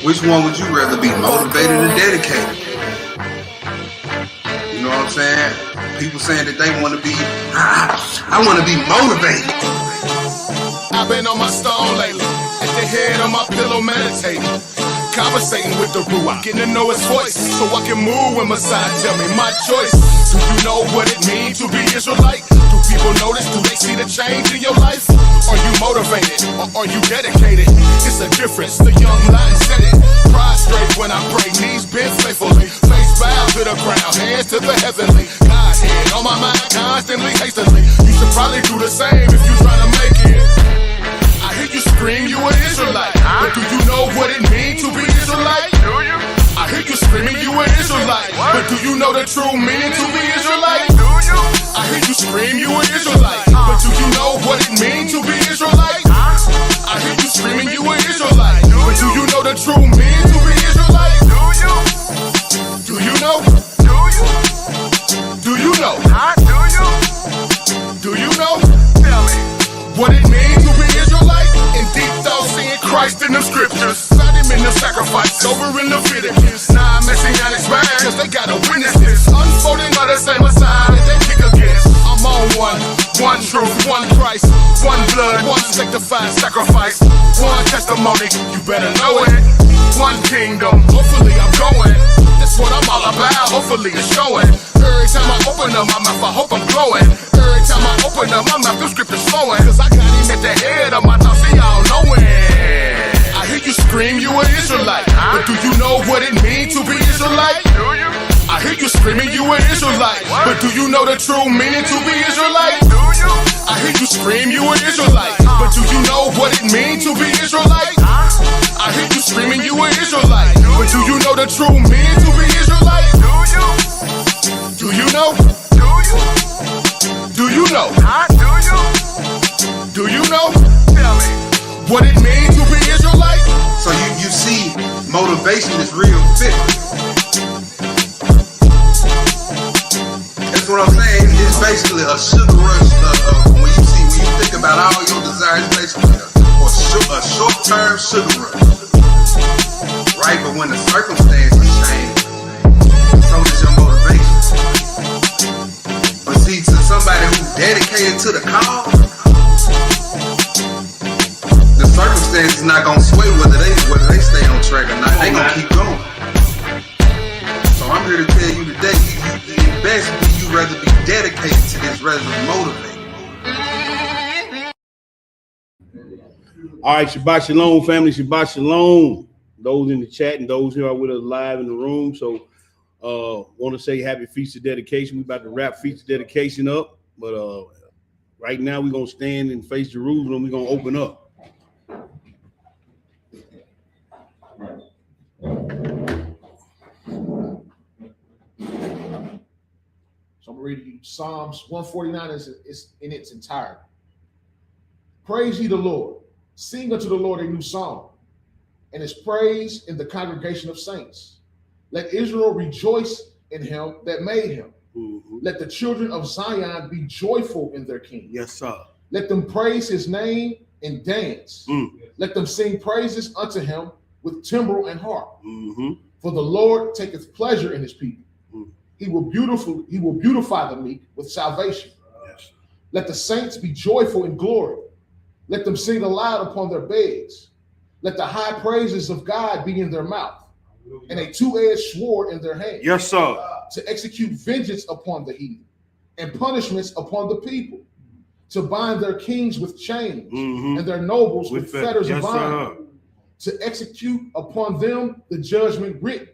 Which one would you rather be, motivated or dedicated? You know what I'm saying? People saying that they want to be, I want to be motivated. I've been on my stone lately, at the head on my pillow meditating, conversating with the Ruach, getting to know his voice, so I can move when Messiah tell me my choice. Do you know what it means to be Israelite? Do people notice? Do they see the change in your life? Are you motivated or are you dedicated? It's a difference, the young lion said it. Prostrate when I pray, knees bent faithfully, face bowed to the ground, hands to the heavenly. Godhead on my mind constantly, hastily. You should probably do the same if you're trying to make it. I hear you scream, you an Israelite, but do you know what it means to be Israelite? Do you? I hear you screaming, you an Israelite, but do you know the true meaning to be Israelite? Do you? I hear you scream, you an Israelite, but do you know what it means to be Israelite? I hear you screaming, you an Israelite, but do you know the true meaning to be Israelite? Do you? Do you know? Do you? Do you know? Do you? Do you know? Tell me what it means to be Israelite. In deep thought, seeing Christ in the scriptures, not him in the sacrifice, over in Leviticus. Nah, messianic man, cause they gotta witness this, unfolding by the same Messiah that they kick against. I'm on one truth, one Christ, one blood, one sanctified sacrifice, one testimony, you better know it. One kingdom, hopefully I'm going. That's what I'm all about, hopefully it's showing. Every time I open up my mouth, I hope I'm glowing. Every time I open up my mouth, the scripture's flowing. Cause I got him at the head of my thoughts, see y'all knowing. I hear you scream, you an Israelite, but do you know what it means to be Israelite? Do you? I hear you screaming, you an Israelite, but do you know the true meaning to be Israelite? Do you? I hear you scream, you an Israelite, but do you know what it means to be Israelite? I hear you screaming, you an Israelite, but do you know the true meaning to be Israelite? Do you? Do you know? Do you? Do you know? Do you? Do you know? Tell me what it means to be Israelite. So you see, motivation is real fit. That's what I'm saying. It's basically a sugar rush. When you think about all your desires, basically a short-term sugar rush, right? But when the circumstances change, so does your motivation. But see, to somebody who's dedicated to the cause, the circumstances not gonna sway whether they stay on track or not. They gonna keep going. So I'm here to tell you today, you best be you rather be dedicated to this rather than motivated. All right, Shabbat Shalom, family. Shabbat Shalom. Those in the chat and those who are with us live in the room. So want to say happy Feast of Dedication. We're about to wrap Feast of Dedication up. But right now we're going to stand and face Jerusalem. We're going to open up. So I'm reading you Psalms 149 is in its entirety. Praise ye the Lord. Sing unto the Lord a new song, and his praise in the congregation of saints. Let Israel rejoice in him that made him. Mm-hmm. Let the children of Zion be joyful in their king. Yes, sir. Let them praise his name and dance. Let them sing praises unto him with timbrel and harp. Mm-hmm. For the Lord taketh pleasure in his people. He will beautify the meek with salvation. Yes. Let the saints be joyful in glory. Let them sing aloud upon their beds. Let the high praises of God be in their mouth, and a two-edged sword in their hand. Yes, sir. To execute vengeance upon the heathen, and punishments upon the people, to bind their kings with chains, and their nobles with fetters of iron, to execute upon them the judgment written.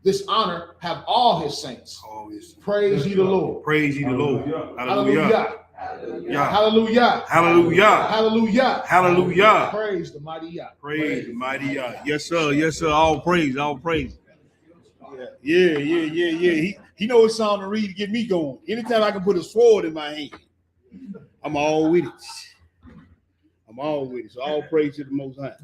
This honor have all his saints. Praise ye the Lord. Praise ye the Lord. Hallelujah. Hallelujah. Hallelujah. Hallelujah. Hallelujah. Hallelujah. Praise the mighty Yah. Praise the mighty Yah. Yes, sir. Yes, sir. All praise. All praise. Yeah. He knows it's song to read to get me going. Anytime I can put a sword in my hand, I'm all with it. So all praise to the Most High.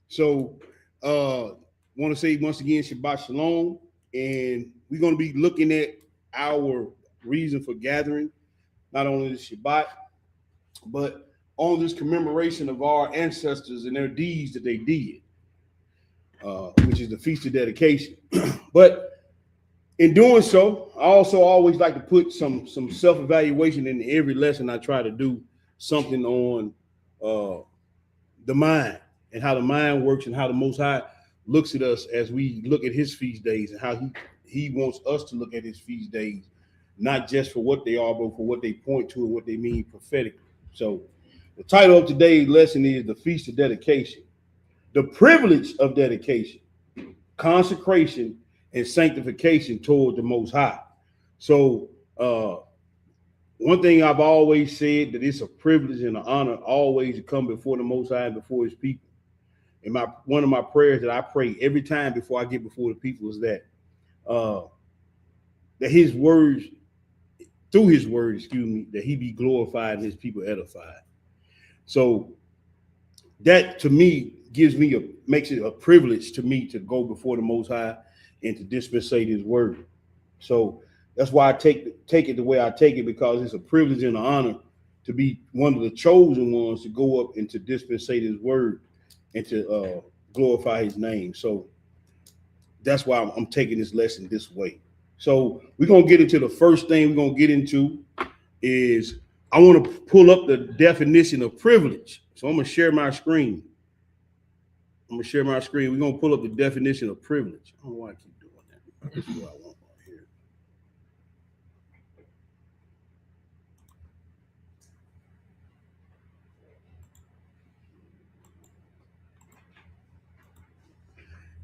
So want to say once again, Shabbat Shalom. And we're going to be looking at our reason for gathering, not only the Shabbat, but on this commemoration of our ancestors and their deeds that they did. which is the Feast of Dedication. But in doing so, I also always like to put some self-evaluation in every lesson I try to do, something on the mind and how the mind works and how the Most High looks at us as we look at his feast days, and how he wants us to look at his feast days, not just for what they are, but for what they point to and what they mean prophetically. So the title of today's lesson is the Feast of Dedication, the privilege of dedication, consecration, and sanctification toward the Most High. So one thing I've always said, that it's a privilege and an honor always to come before the Most High and before his people. And one of my prayers that I pray every time before I get before the people is that his words, through his word, that he be glorified and his people edified. So that to me makes it a privilege to me to go before the Most High and to dispensate his word. So that's why I take it the way I take it, because it's a privilege and an honor to be one of the chosen ones to go up and to dispensate his word and to glorify his name. So that's why I'm taking this lesson this way. So we're going to get into the first thing we're going to get into is I want to pull up the definition of privilege. So I'm going to share my screen. We're going to pull up the definition of privilege. I don't know why I keep doing that. This is what I want right here.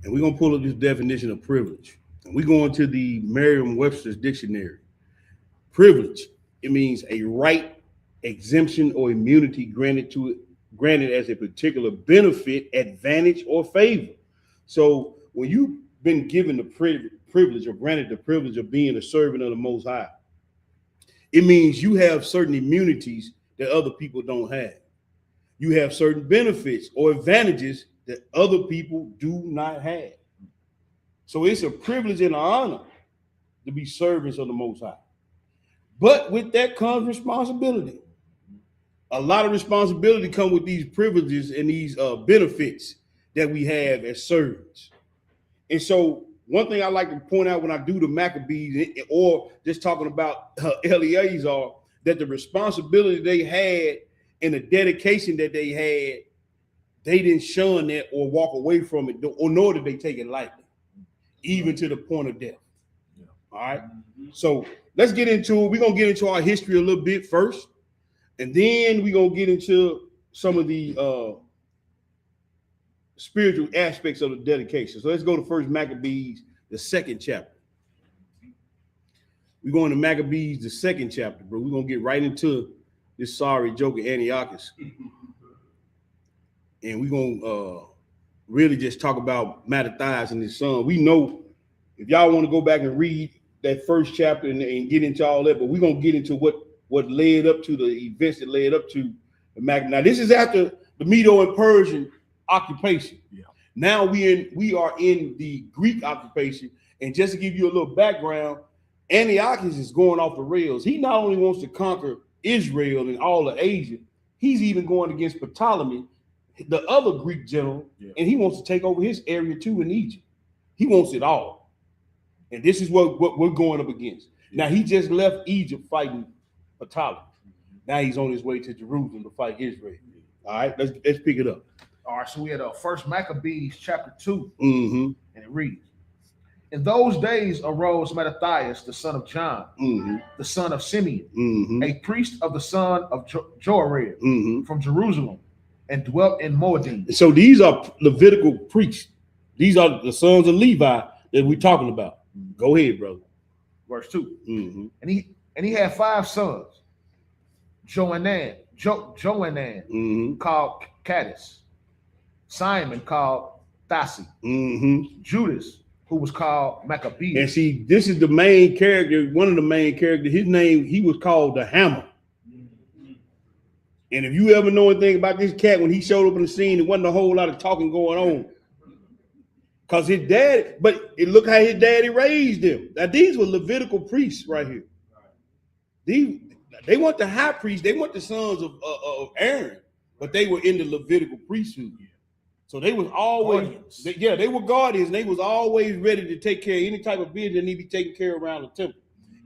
And we're going to pull up this definition of privilege. And we're going to the Merriam-Webster's dictionary. Privilege, it means a right, exemption, or immunity granted as a particular benefit, advantage, or favor. So when you've been given the privilege or granted the privilege of being a servant of the Most High, it means you have certain immunities that other people don't have. You have certain benefits or advantages that other people do not have. So it's a privilege and an honor to be servants of the Most High. But with that comes responsibility. A lot of responsibility comes with these privileges and these benefits that we have as servants. And so one thing I like to point out when I do the Maccabees, or just talking about Eleazar, that the responsibility they had and the dedication that they had, they didn't shun that or walk away from it, or nor did they take it lightly, even to the point of death. Yeah. All right. So let's get into it. We're going to get into our history a little bit first, and then we're going to get into some of the spiritual aspects of the dedication. So let's go to First Maccabees, the second chapter. We're going to Maccabees, the second chapter, bro. We're going to get right into this sorry joke of Antiochus. And we're going to really just talk about Mattathias and his son. We know, if y'all want to go back and read that first chapter and get into all that, but we're going to get into what led up to the events that led up to the Maccabees. Now, this is after the Medo and Persian occupation. Yeah. Now we are in the Greek occupation. And just to give you a little background, Antiochus is going off the rails. He not only wants to conquer Israel and all of Asia, he's even going against Ptolemy, the other Greek general, and he wants to take over his area too in Egypt. He wants it all. And this is what we're going up against. Now, he just left Egypt fighting Ptolemy. Now he's on his way to Jerusalem to fight Israel. All right, let's pick it up. All right, so we had First Maccabees chapter 2, and it reads, "In those days arose Mattathias, the son of John, the son of Simeon, a priest of the son of Joared, from Jerusalem, and dwelt in Moadim." So these are Levitical priests. These are the sons of Levi that we're talking about. Go ahead, brother. Verse 2. And he had 5 sons. Johanan, called Cadiz, Simon called Thasi, Judas, who was called Maccabeus. And see, this is the main character, one of the main characters. His name, he was called the Hammer. And if you ever know anything about this cat, when he showed up in the scene, there wasn't a whole lot of talking going on. Because his dad, but look how his daddy raised him. Now, these were Levitical priests right here. They weren't the high priests, they weren't the sons of Aaron, but they were in the Levitical priesthood. So they was always, they were guardians. They was always ready to take care of any type of business that need to be taken care of around the temple.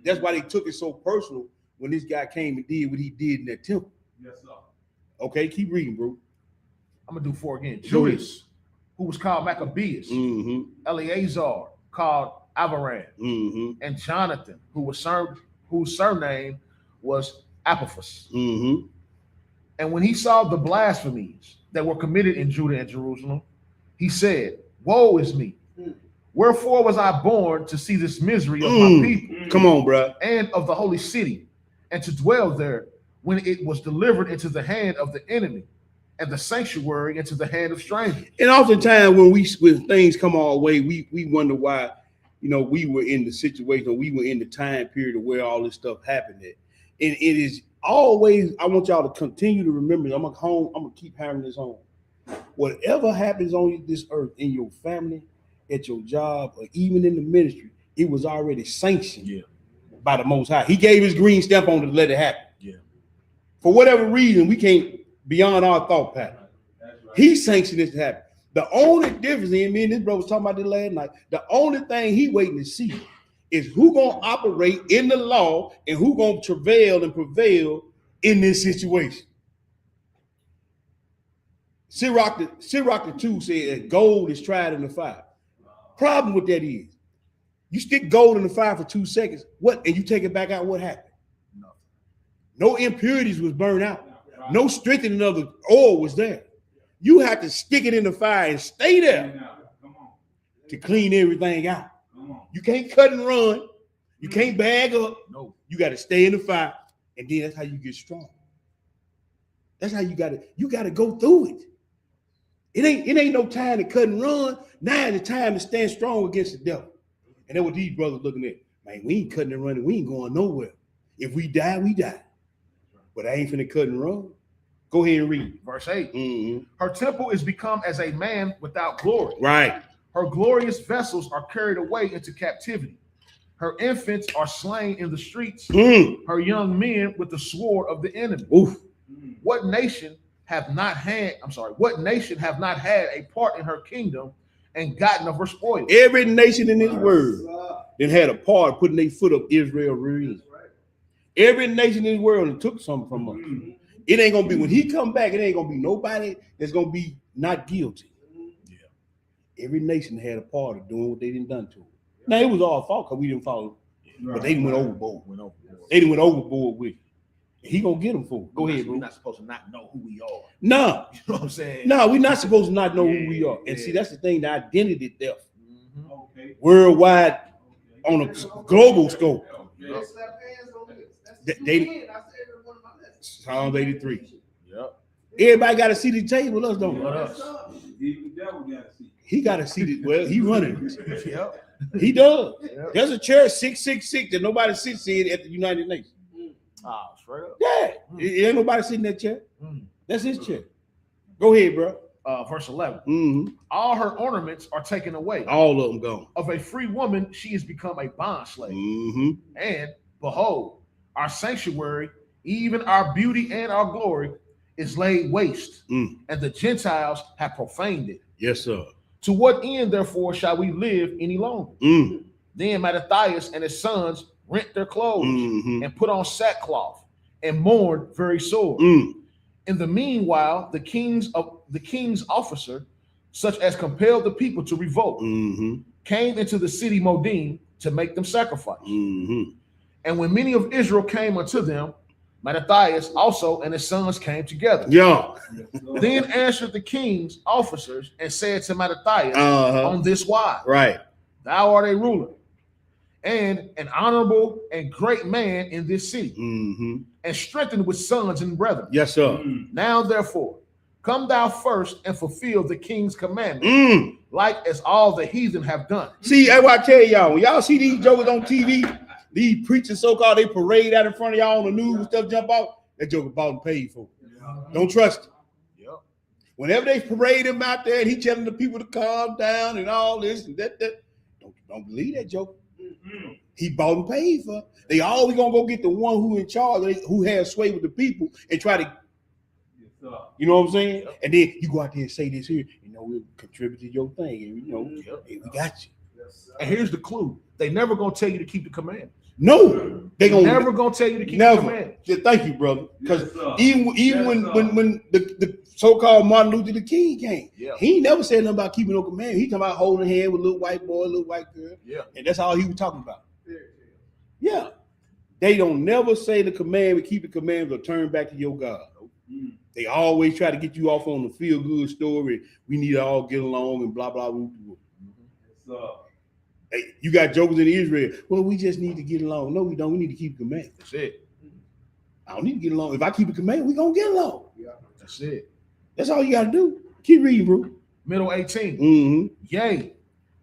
That's why they took it so personal when this guy came and did what he did in that temple. Yes, sir. Okay, keep reading, bro. I'm gonna do 4 again. Judas, who was called Maccabeus, Eleazar, called Avaran, and Jonathan, whose surname was Apophis. And when he saw the blasphemies that were committed in Judah and Jerusalem, he said, "Woe is me! Wherefore was I born to see this misery of my people? Come on, bro. And of the holy city, and to dwell there when it was delivered into the hand of the enemy, and the sanctuary into the hand of strangers." And oftentimes when things come our way, we wonder why, we were in the situation, or we were in the time period of where all this stuff happened at. And it is always, I want y'all to continue to remember, I'm gonna keep hammering this home. Whatever happens on this earth, in your family, at your job, or even in the ministry, it was already sanctioned by the Most High. He gave his green stamp on it to let it happen. For whatever reason, we can't, beyond our thought pattern. He sanctioned this to happen. The only difference, and me and this brother was talking about this last night, the only thing he waiting to see is who gonna operate in the law and who gonna travail and prevail in this situation. Sirach the 2 said that gold is tried in the fire. Problem with that is, you stick gold in the fire for 2 seconds, and you take it back out, what happened? No impurities was burned out. No strengthening of the oil was there. You have to stick it in the fire and stay there to clean everything out. You can't cut and run. You can't bag up. No, you got to stay in the fire, and then that's how you get strong. That's how you got to go through it. It ain't no time to cut and run. Now is the time to stand strong against the devil. And that's what these brothers looking at. Man, we ain't cutting and running. We ain't going nowhere. If we die, we die. But I ain't finna cut and run. Go ahead and read. Verse 8. Her temple is become as a man without glory. Right. Her glorious vessels are carried away into captivity. Her infants are slain in the streets. Her young men with the sword of the enemy. What nation have not had a part in her kingdom and gotten of her spoil? Every nation in this world then had a part putting their foot up Israel real. Every nation in this world that took something from us. It ain't gonna be, when he come back, it ain't gonna be nobody that's gonna be not guilty. Every nation had a part of doing what they didn't done to it. Now it was our fault because we didn't follow, but they went overboard. They didn't went overboard with it. He gonna get them for it. Go ahead, bro. We're not supposed to not know who we are. No, you know what I'm saying? No, we're not supposed to not know who we are. And see, that's the thing, the identity theft. Worldwide, on a global scope. Psalms 83. Everybody got a seat at the table with us, don't they? He got a seat. Well, he running. He does. There's a chair 666 that nobody sits in at the United Nations. Straight up. Yeah, ain't nobody sitting in that chair. That's his chair. Go ahead, bro. Verse 11. All her ornaments are taken away. All of them gone. Of a free woman, she has become a bond slave. And behold, our sanctuary, even our beauty and our glory, is laid waste, and the Gentiles have profaned it. Yes, sir. To what end, therefore, shall we live any longer? Then Mattathias and his sons rent their clothes and put on sackcloth and mourned very sore. In the meanwhile, the king's officer, such as compelled the people to revolt, came into the city Modim to make them sacrifice. And when many of Israel came unto them, Mattathias also and his sons came together. Then answered the king's officers and said to Mattathias on this wise, thou art a ruler and an honorable and great man in this city, and strengthened with sons and brethren. Yes, sir. Now, therefore, come thou first and fulfill the king's commandment, like as all the heathen have done. See, that's what I tell y'all. When y'all see these jokers on TV, these preachers, so-called, they parade out in front of y'all on the news and stuff, jump out, that joker bought and paid for. Don't trust him. Whenever they parade him out there and he telling the people to calm down and all this and that, don't believe that joker. He bought and paid for. They always gonna go get the one who in charge, who has sway with the people, and try to You know what I'm saying? And then you go out there and say this here, we'll contribute to your thing. And, hey, we got you. And here's the clue. They never going to tell you to keep the commandments. No, They're never going to tell you to keep the commandments. Yeah, thank you, brother. Because even when the so-called Martin Luther King came, he never said nothing about keeping no commandments. He talking about holding hand with a little white boy, a little white girl. Yeah. And that's all he was talking about. Yeah. They don't never say the commandment, keep the commandments, or turn back to your God. They always try to get you off on the feel-good story. We need to all get along and blah, blah, blah. Hey, you got jokers in Israel. Well, we just need to get along. No, we don't. We need to keep the commandments. That's it. I don't need to get along. If I keep a commandment, we're going to get along. Yeah. That's it. That's all you got to do. Keep reading, bro. Middle 18. Mm-hmm. Yea,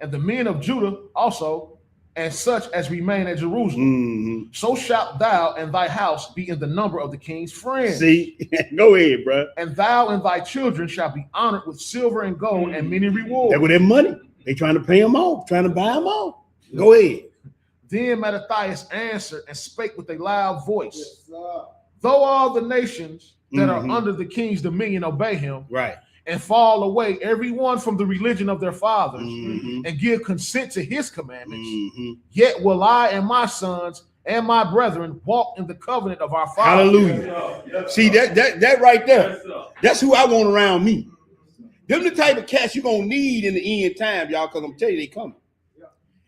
and the men of Judah also, and such as remain at Jerusalem. Mm-hmm. So shalt thou and thy house be in the number of the king's friends. See? Go ahead, bro. And thou and thy children shall be honored with silver and gold and many rewards. That with their money. They trying to pay them off, trying to buy them off. Go ahead. Then Mattathias answered and spake with a loud voice. Though all the nations that are under the king's dominion obey him, right, and fall away every one from the religion of their fathers, and give consent to his commandments, yet will I and my sons and my brethren walk in the covenant of our fathers. Hallelujah. See that right there. That's who I want around me. Them the type of cats you're gonna need in the end time, y'all, because I'm telling you, they coming.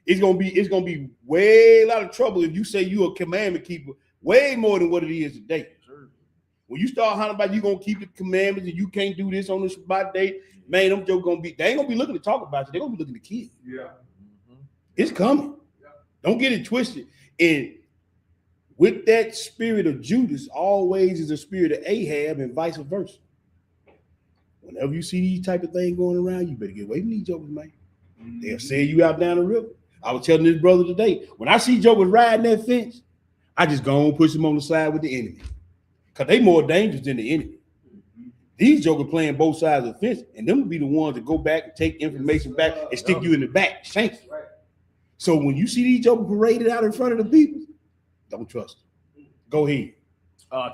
It's gonna be way a lot of trouble if you say you're a commandment keeper, way more than what it is today. When you start hunting about you gonna keep the commandments and you can't do this on the Shabbat day, man, them jokes they ain't gonna be looking to talk about you. They're gonna be looking to kill. Yeah. It's coming. Yeah. Don't get it twisted. And with that spirit of Judas, always is a spirit of Ahab and vice versa. Whenever you see these type of things going around, you better get away from these jokers, man. They'll sell you out down the river. I was telling this brother today, when I see jokers riding that fence, I just go and push them on the side with the enemy. Because they more dangerous than the enemy. These jokers playing both sides of the fence, and them will be the ones that go back and take information back and stick you in the back, shank you. So when you see these jokers paraded out in front of the people, don't trust them. Go ahead.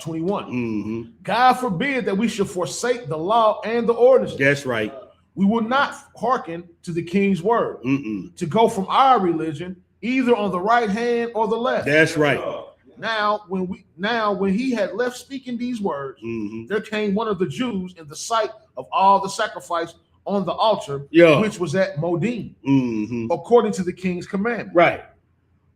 21. God forbid that we should forsake the law and the ordinances. That's right. We will not hearken to the king's word to go from our religion either on the right hand or the left. That's right. Now, when he had left speaking these words, there came one of the Jews in the sight of all the sacrifice on the altar, which was at Modin, according to the king's commandment. Right.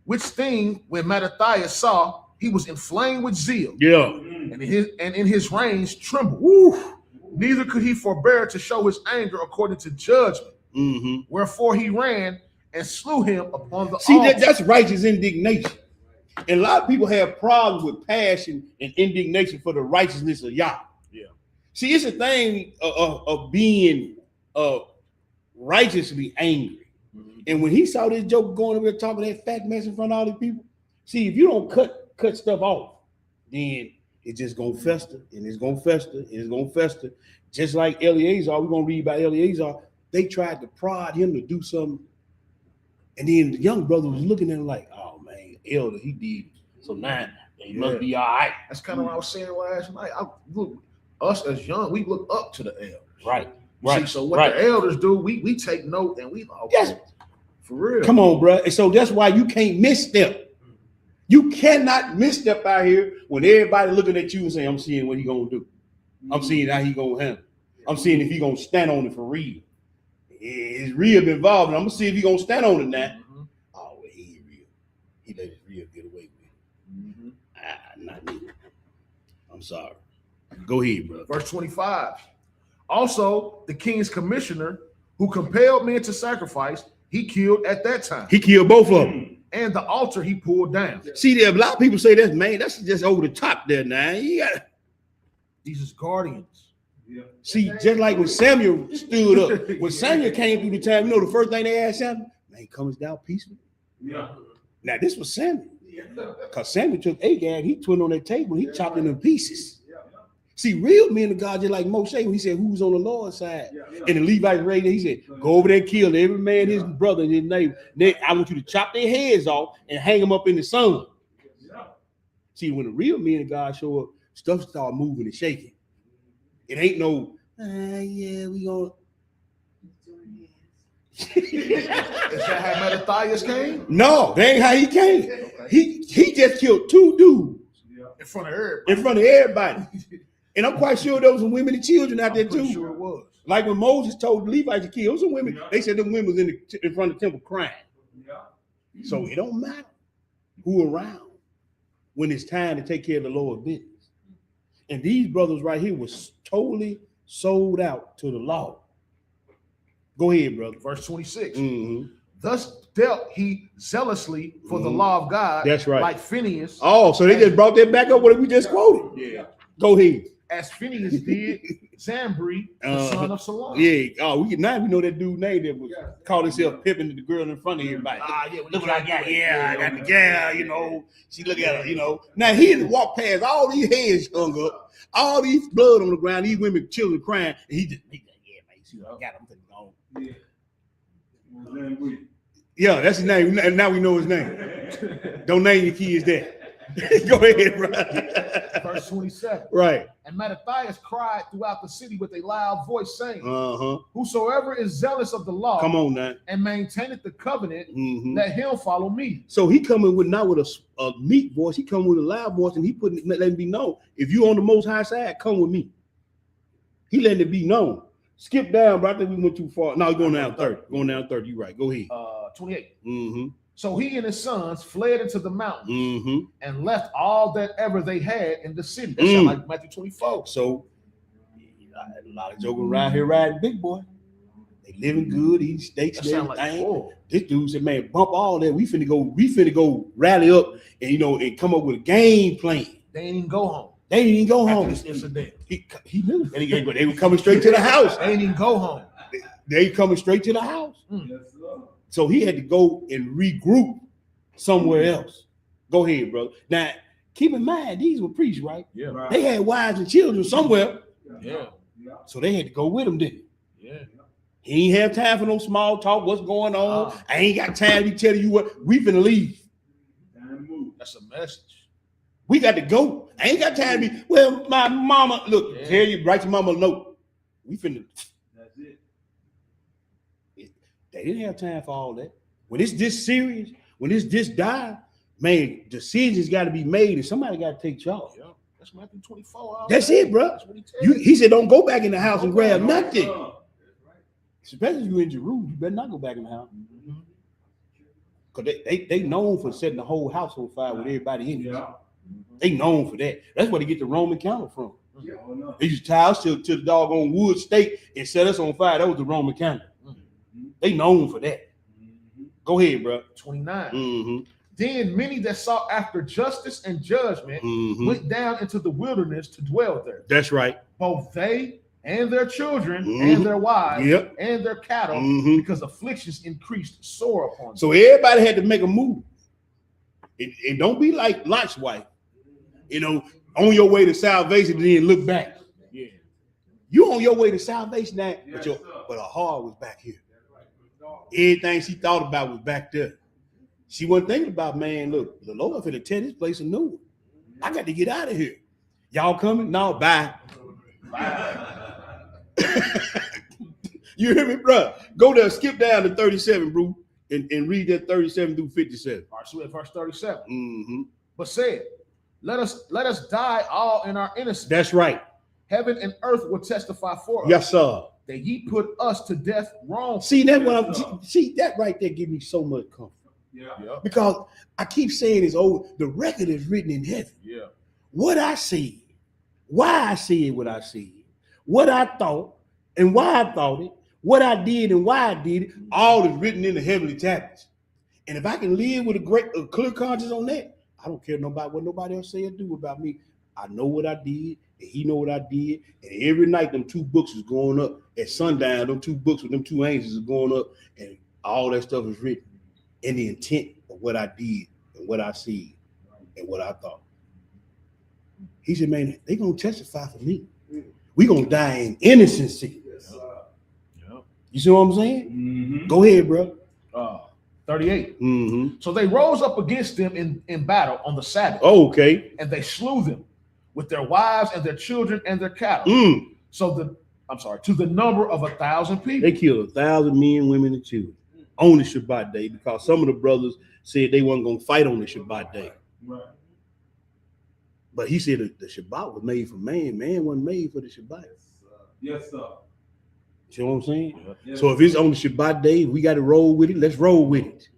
Which thing, when Mattathias saw, he was inflamed with zeal. Yeah. And in his reins trembled. Woo. Neither could he forbear to show his anger according to judgment. Wherefore he ran and slew him upon the altar. That's righteous indignation. And a lot of people have problems with passion and indignation for the righteousness of Yah. Yeah. See, it's a thing of being righteously angry. And when he saw this joke going over there talking that fat mess in front of all these people, see, if you don't cut stuff off, then it's just gonna fester and it's gonna fester and it's gonna fester. Just like Eleazar, we're gonna read about Eleazar. They tried to prod him to do something, and then the young brother was looking at him like, "Oh man, elder, he did so now he must be all right." That's kind of what I was saying last night. Us as young, we look up to the elders. Right. See, so what the elders do, we take note and we okay, yes, for real. Come on, bro. And so that's why you can't misstep. You cannot misstep out here when everybody looking at you and saying, "I'm seeing what he gonna do. I'm seeing how he gonna handle. I'm seeing if he gonna stand on it for real. His real involved. I'm gonna see if he gonna stand on it now." Oh, he ain't real. He let his real get away with it. Not me. I'm sorry. Go ahead, bro. Verse 25. Also, the king's commissioner who compelled men to sacrifice, he killed at that time. He killed both of them. And the altar he pulled down. See, there a lot of people say that's just over the top there now. You got these is guardians. Yeah. See, just like when Samuel stood up, when Samuel came through the time, the first thing they asked Samuel, "Man, comes down peaceful." Yeah. Now this was Samuel, because Samuel took Agag, he put it on that table, he chopped it in pieces. See, real men of God, just like Moshe, when he said, "Who's on the Lord's side?" And the Levites raised, he said, "Go over there and kill every man, his brother, and his neighbor. Then I want you to chop their heads off and hang them up in the sun." See, when the real men of God show up, stuff start moving and shaking. It ain't no, yeah, we gonna. Is that how Mattathias came? No, that ain't how he came. He just killed 2 dudes In front of everybody. in front of everybody. And I'm quite sure there was some women and children out there too. Sure it was. Like when Moses told the Levites to kill some women, they said them women was in front of the temple crying. So it don't matter who around when it's time to take care of the Lord's business. And these brothers right here was totally sold out to the law. Go ahead, brother. Verse 26. Mm-hmm. Thus dealt he zealously for the law of God. That's right. Like Phineas. Oh, so they just brought that back up what we just quoted. Yeah. Go ahead. As Phineas did Zambri, the son of Salon. Yeah. Oh, we know that dude's name that was called himself pimping the girl in front of everybody. Yeah, Look what I got. Yeah, I got the gal, you know. She look at her, you know. Now he had to walk past all these heads hung up, all these blood on the ground, these women, children crying, and he like, yeah, man, see what I got him. Yeah, that's his name. Now we know his name. Don't name your kids that. Go ahead, bro. Verse 27. Right. And Mattathias cried throughout the city with a loud voice, saying, Uh-huh. Whosoever is zealous of the law, come on now, and maintaineth the covenant, mm-hmm. let him follow me. So he coming with not with a meek voice, he coming with a loud voice, and he letting it be known. If you on the most high side, come with me. He letting it be known. Skip down, but I think we went too far. No, going down 30. Going down 30. You right. Go ahead. 28. Mm-hmm. So he and his sons fled into the mountains mm-hmm. and left all that ever they had in the city. That sounds like Matthew 24. So a lot of jokers around here riding big boy. They living good, eating steaks and everything. Like, this dude said, man, bump all that. We finna go rally up and and come up with a game plan. They ain't even go home. They didn't even go home. He knew. They were coming straight to the house. They didn't even go home. They coming straight to the house. So he had to go and regroup somewhere else. Go ahead, brother. Now, keep in mind, these were priests, right? Yeah. Right. They had wives and children somewhere. Yeah. So they had to go with them, didn't they? Yeah. He ain't have time for no small talk. What's going on? I ain't got time to tell you what. We finna leave. That's a message. We got to go. I ain't got time to be, well, my mama, look, tell you, write your mama a note. We finna. That's it. They didn't have time for all that. When it's this serious, when it's this dire, man, decisions got to be made and somebody got to take charge. Yeah. That's Matthew 24. That's it, bro. He said, don't go back in the house and grab nothing. Especially if you're in Jerusalem, you better not go back in the house. Because they known for setting the whole house on fire with everybody in it. Yeah. They known for that. That's where they get the Roman counter from. Yeah. They used to tie us to the doggone wood stake and set us on fire. That was the Roman counter. They known for that. Go ahead, bro. 29. Then many that sought after justice and judgment went down into the wilderness to dwell there. That's right. Both they and their children and their wives and their cattle, because afflictions increased sore upon them. So everybody had to make a move. It don't be like Lot's wife, on your way to salvation, then look back. Yeah, you on your way to salvation now, but her heart was back here. Everything she thought about was back there. She wasn't thinking about, man, look, the Lord finna tear this place anew. I got to get out of here. Y'all coming? No, bye. You hear me, bro? Go there, skip down to 37, bro, and read that 37 through 57. All right, so at verse 37. But said, let us die all in our innocence. That's right. Heaven and earth will testify for us. Yes, sir. That ye put us to death wrong. See, that's what see that right there give me so much comfort. Yeah. Because I keep saying it's the record is written in heaven. Yeah. What I see, why I see what I see, what I thought and why I thought it, what I did and why I did it, all is written in the heavenly tablets. And if I can live with a clear conscience on that, I don't care what nobody else say or do about me. I know what I did, and he know what I did. And every night, them 2 books is going up. At sundown, them 2 books with them 2 angels is going up, and all that stuff is written in the intent of what I did and what I see and what I thought. He said, man, they gonna testify for me. We gonna die in innocency. You see what I'm saying? Go ahead, bro. 38. So they rose up against them in battle on the Sabbath. Oh, okay. And they slew them with their wives and their children and their cattle. to the number of 1,000 people. They killed 1,000 men, women, and children on the Shabbat day because some of the brothers said they weren't going to fight on the Shabbat day. Right. But he said the Shabbat was made for man. Man wasn't made for the Shabbat. Yes, sir. You know what I'm saying? Yes, so if it's on the Shabbat day, we got to roll with it. Let's roll with it.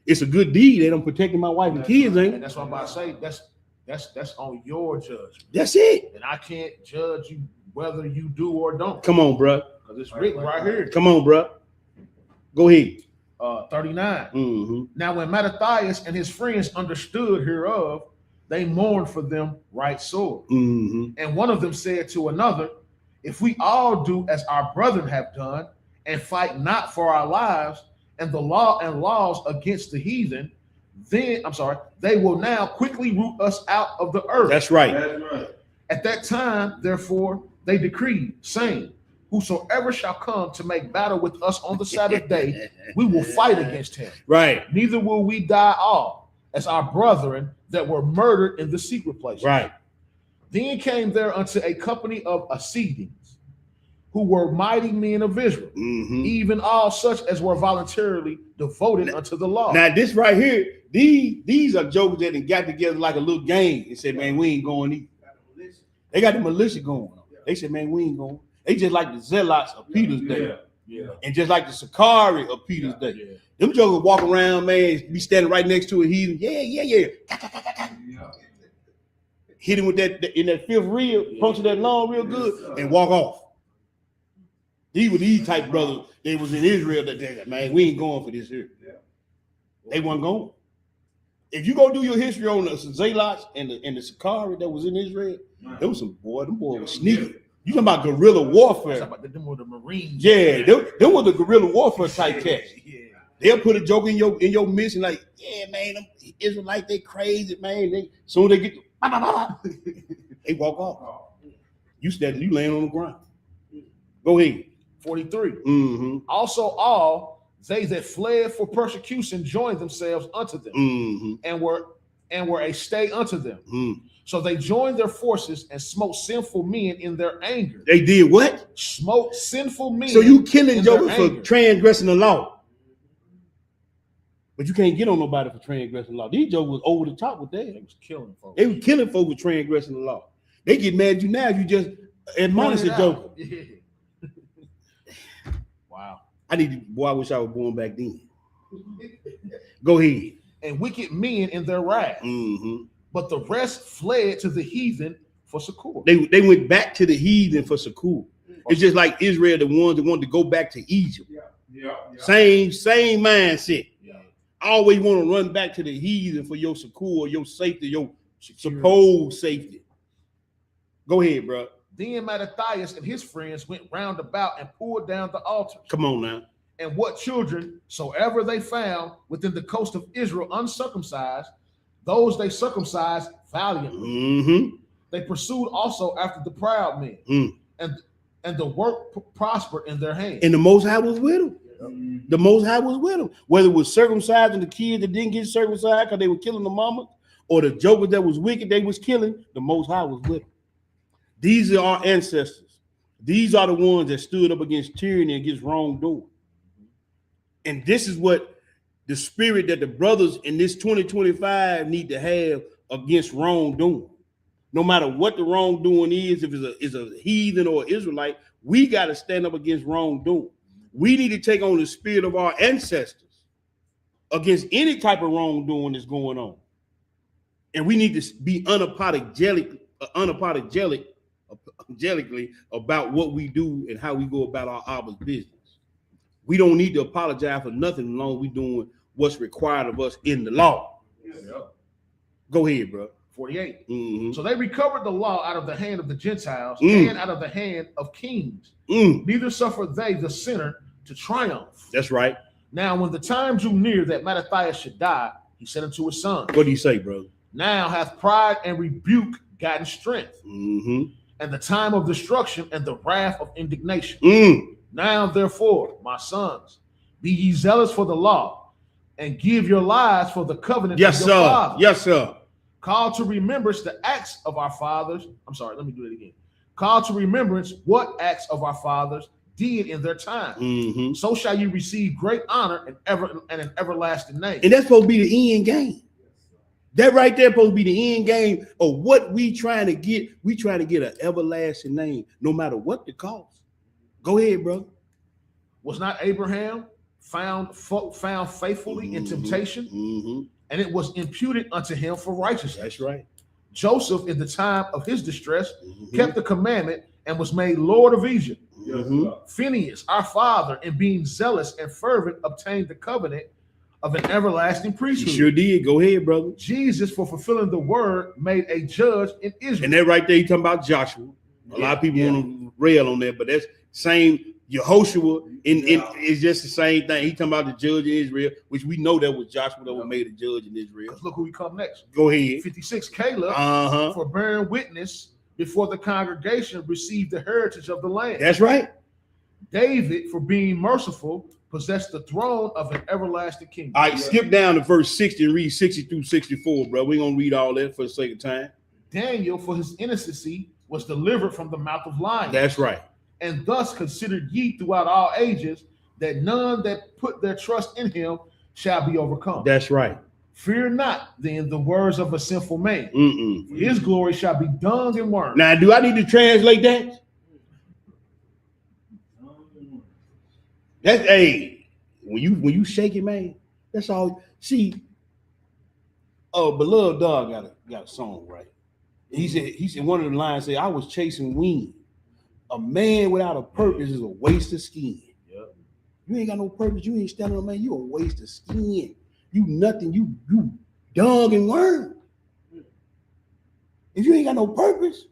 It's a good deed that I'm protecting my wife and kids, ain't And it? that's what I'm about to say. That's on your judgment. That's it. And I can't judge you whether you do or don't. Come on, bro. Because it's written right here. Come on, bro. Go ahead. 39. Mm-hmm. Now, when Mattathias and his friends understood hereof, they mourned for them right sore. Mm-hmm. And one of them said to another, if we all do as our brethren have done, and fight not for our lives, and the law and laws against the heathen, then they will now quickly root us out of the earth. That's right. That's right. At that time, therefore, they decreed, saying, whosoever shall come to make battle with us on the Sabbath day, we will fight against him. Right. Neither will we die all, as our brethren that were murdered in the secret place. Right. Then came there unto a company of Assyrians, who were mighty men of Israel, Mm-hmm. even all such as were voluntarily devoted unto the law. Now this right here, these are jokers that done got together like a little gang and said, man, we ain't going either. They got the militia going. They said, man, we ain't going. They just like the zealots of Peter's day. Yeah. And just like the Sakari of Peter's day. Yeah. Them jokers walk around, man, be standing right next to a heathen. Yeah. Hit him with that in that fifth reel, puncture that lung real good, and walk off. These were these type brothers. They was in Israel that day. Man, we ain't going for this here. Yeah. They wasn't going. If you go do your history on the zealots and the Sakari that was in Israel, there was some them boys were sneaky. You talking about guerrilla warfare? Them were the Marines. Yeah, them were the guerrilla warfare type cats. Yeah. They'll put a joke in your mission like, yeah, man, them Israelites, they crazy, man. They soon they get they walk off. You laying on the ground. Go ahead. 43. Mm-hmm. Also, all they that fled for persecution joined themselves unto them, Mm-hmm. and were a stay unto them. Mm-hmm. So they joined their forces and smote sinful men in their anger. They did what? Smote sinful men. So you killing in jokers their for anger. transgressing the law. But you can't get on nobody for transgressing the law. These jokers was over the top with that. They was killing folks. They were killing folks with transgressing the law. They get mad at you now. You just admonish the joker. Yeah. Wow. I wish I was born back then. Go ahead. And wicked men in their wrath. Mm-hmm. But the rest fled to the heathen for succor. They went back to the heathen for succor. It's just like Israel, the ones that wanted to go back to Egypt. Yeah. Same mindset. Yeah. Always want to run back to the heathen for your succor, your safety, your supposed safety. Go ahead, bro. Then Mattathias and his friends went round about and pulled down the altars. Come on now. And what children soever they found within the coast of Israel uncircumcised, those they circumcised valiantly. Mm-hmm. They pursued also after the proud men, and the work prospered in their hands. And the Most High was with them. The Most High was with them. Whether it was circumcising the kids that didn't get circumcised because they were killing the mama, or the jokers that was wicked they was killing, the Most High was with them. These are our ancestors. These are the ones that stood up against tyranny and against wrongdoing. And this is what the spirit that the brothers in this 2025 need to have against wrongdoing. No matter what the wrongdoing is, if it's a heathen or Israelite, we got to stand up against wrongdoing. We need to take on the spirit of our ancestors against any type of wrongdoing that's going on. And we need to be unapologetically about what we do and how we go about our Abba's business. We don't need to apologize for nothing as long as we're doing what's required of us in the law. Yep. Go ahead, bro. 48. Mm-hmm. So they recovered the law out of the hand of the Gentiles and out of the hand of kings. Neither suffered they the sinner to triumph. That's right. Now, when the time drew near that Mattathias should die, he said unto his son, What do you say, bro? now hath pride and rebuke gotten strength, Mm-hmm. and the time of destruction and the wrath of indignation. Now, therefore, my sons, be ye zealous for the law, and give your lives for the covenant Yes, of your sir. fathers. Yes, sir. Call to remembrance the acts of our fathers. I'm sorry, let me do it again. call to remembrance what acts of our fathers did in their time. So shall you receive great honor and an everlasting name. And that's supposed to be the end game. That right there supposed to be the end game of what we trying to get. We trying to get an everlasting name, no matter what the cost. Go ahead, brother. Was not Abraham found faithfully in temptation? And it was imputed unto him for righteousness. That's right. Joseph, in the time of his distress, kept the commandment and was made Lord of Egypt. Phineas, our father, in being zealous and fervent, obtained the covenant of an everlasting priesthood. You sure did. Go ahead, brother. Jesus, for fulfilling the word, made a judge in Israel. And that right there, you talking about Joshua. A lot of people want to rail on that, but that's same Yehoshua. It's just the same thing. He talking about the judge in Israel, which we know that was Joshua that was made a judge in Israel. Look who we come next. Go ahead. 56, Caleb, for bearing witness before the congregation, received the heritage of the land. That's right. David, for being merciful, possessed the throne of an everlasting kingdom. All right, skip down to verse 60 and read 60 through 64, bro. We're going to read all that for the sake of time. Daniel, for his innocency, was delivered from the mouth of lions. That's right. And thus considered ye throughout all ages that none that put their trust in him shall be overcome. That's right. Fear not, then, the words of a sinful man. For his glory shall be dung and worm. Now, do I need to translate that? That's when you shake it, man. That's all. See, Beloved Dog got a song, right? He said one of the lines said, "I was chasing wind. A man without a purpose is a waste of skin." Yep. You ain't got no purpose. You ain't standing on, man. You a waste of skin. You nothing. You dung and worm. If you ain't got no purpose,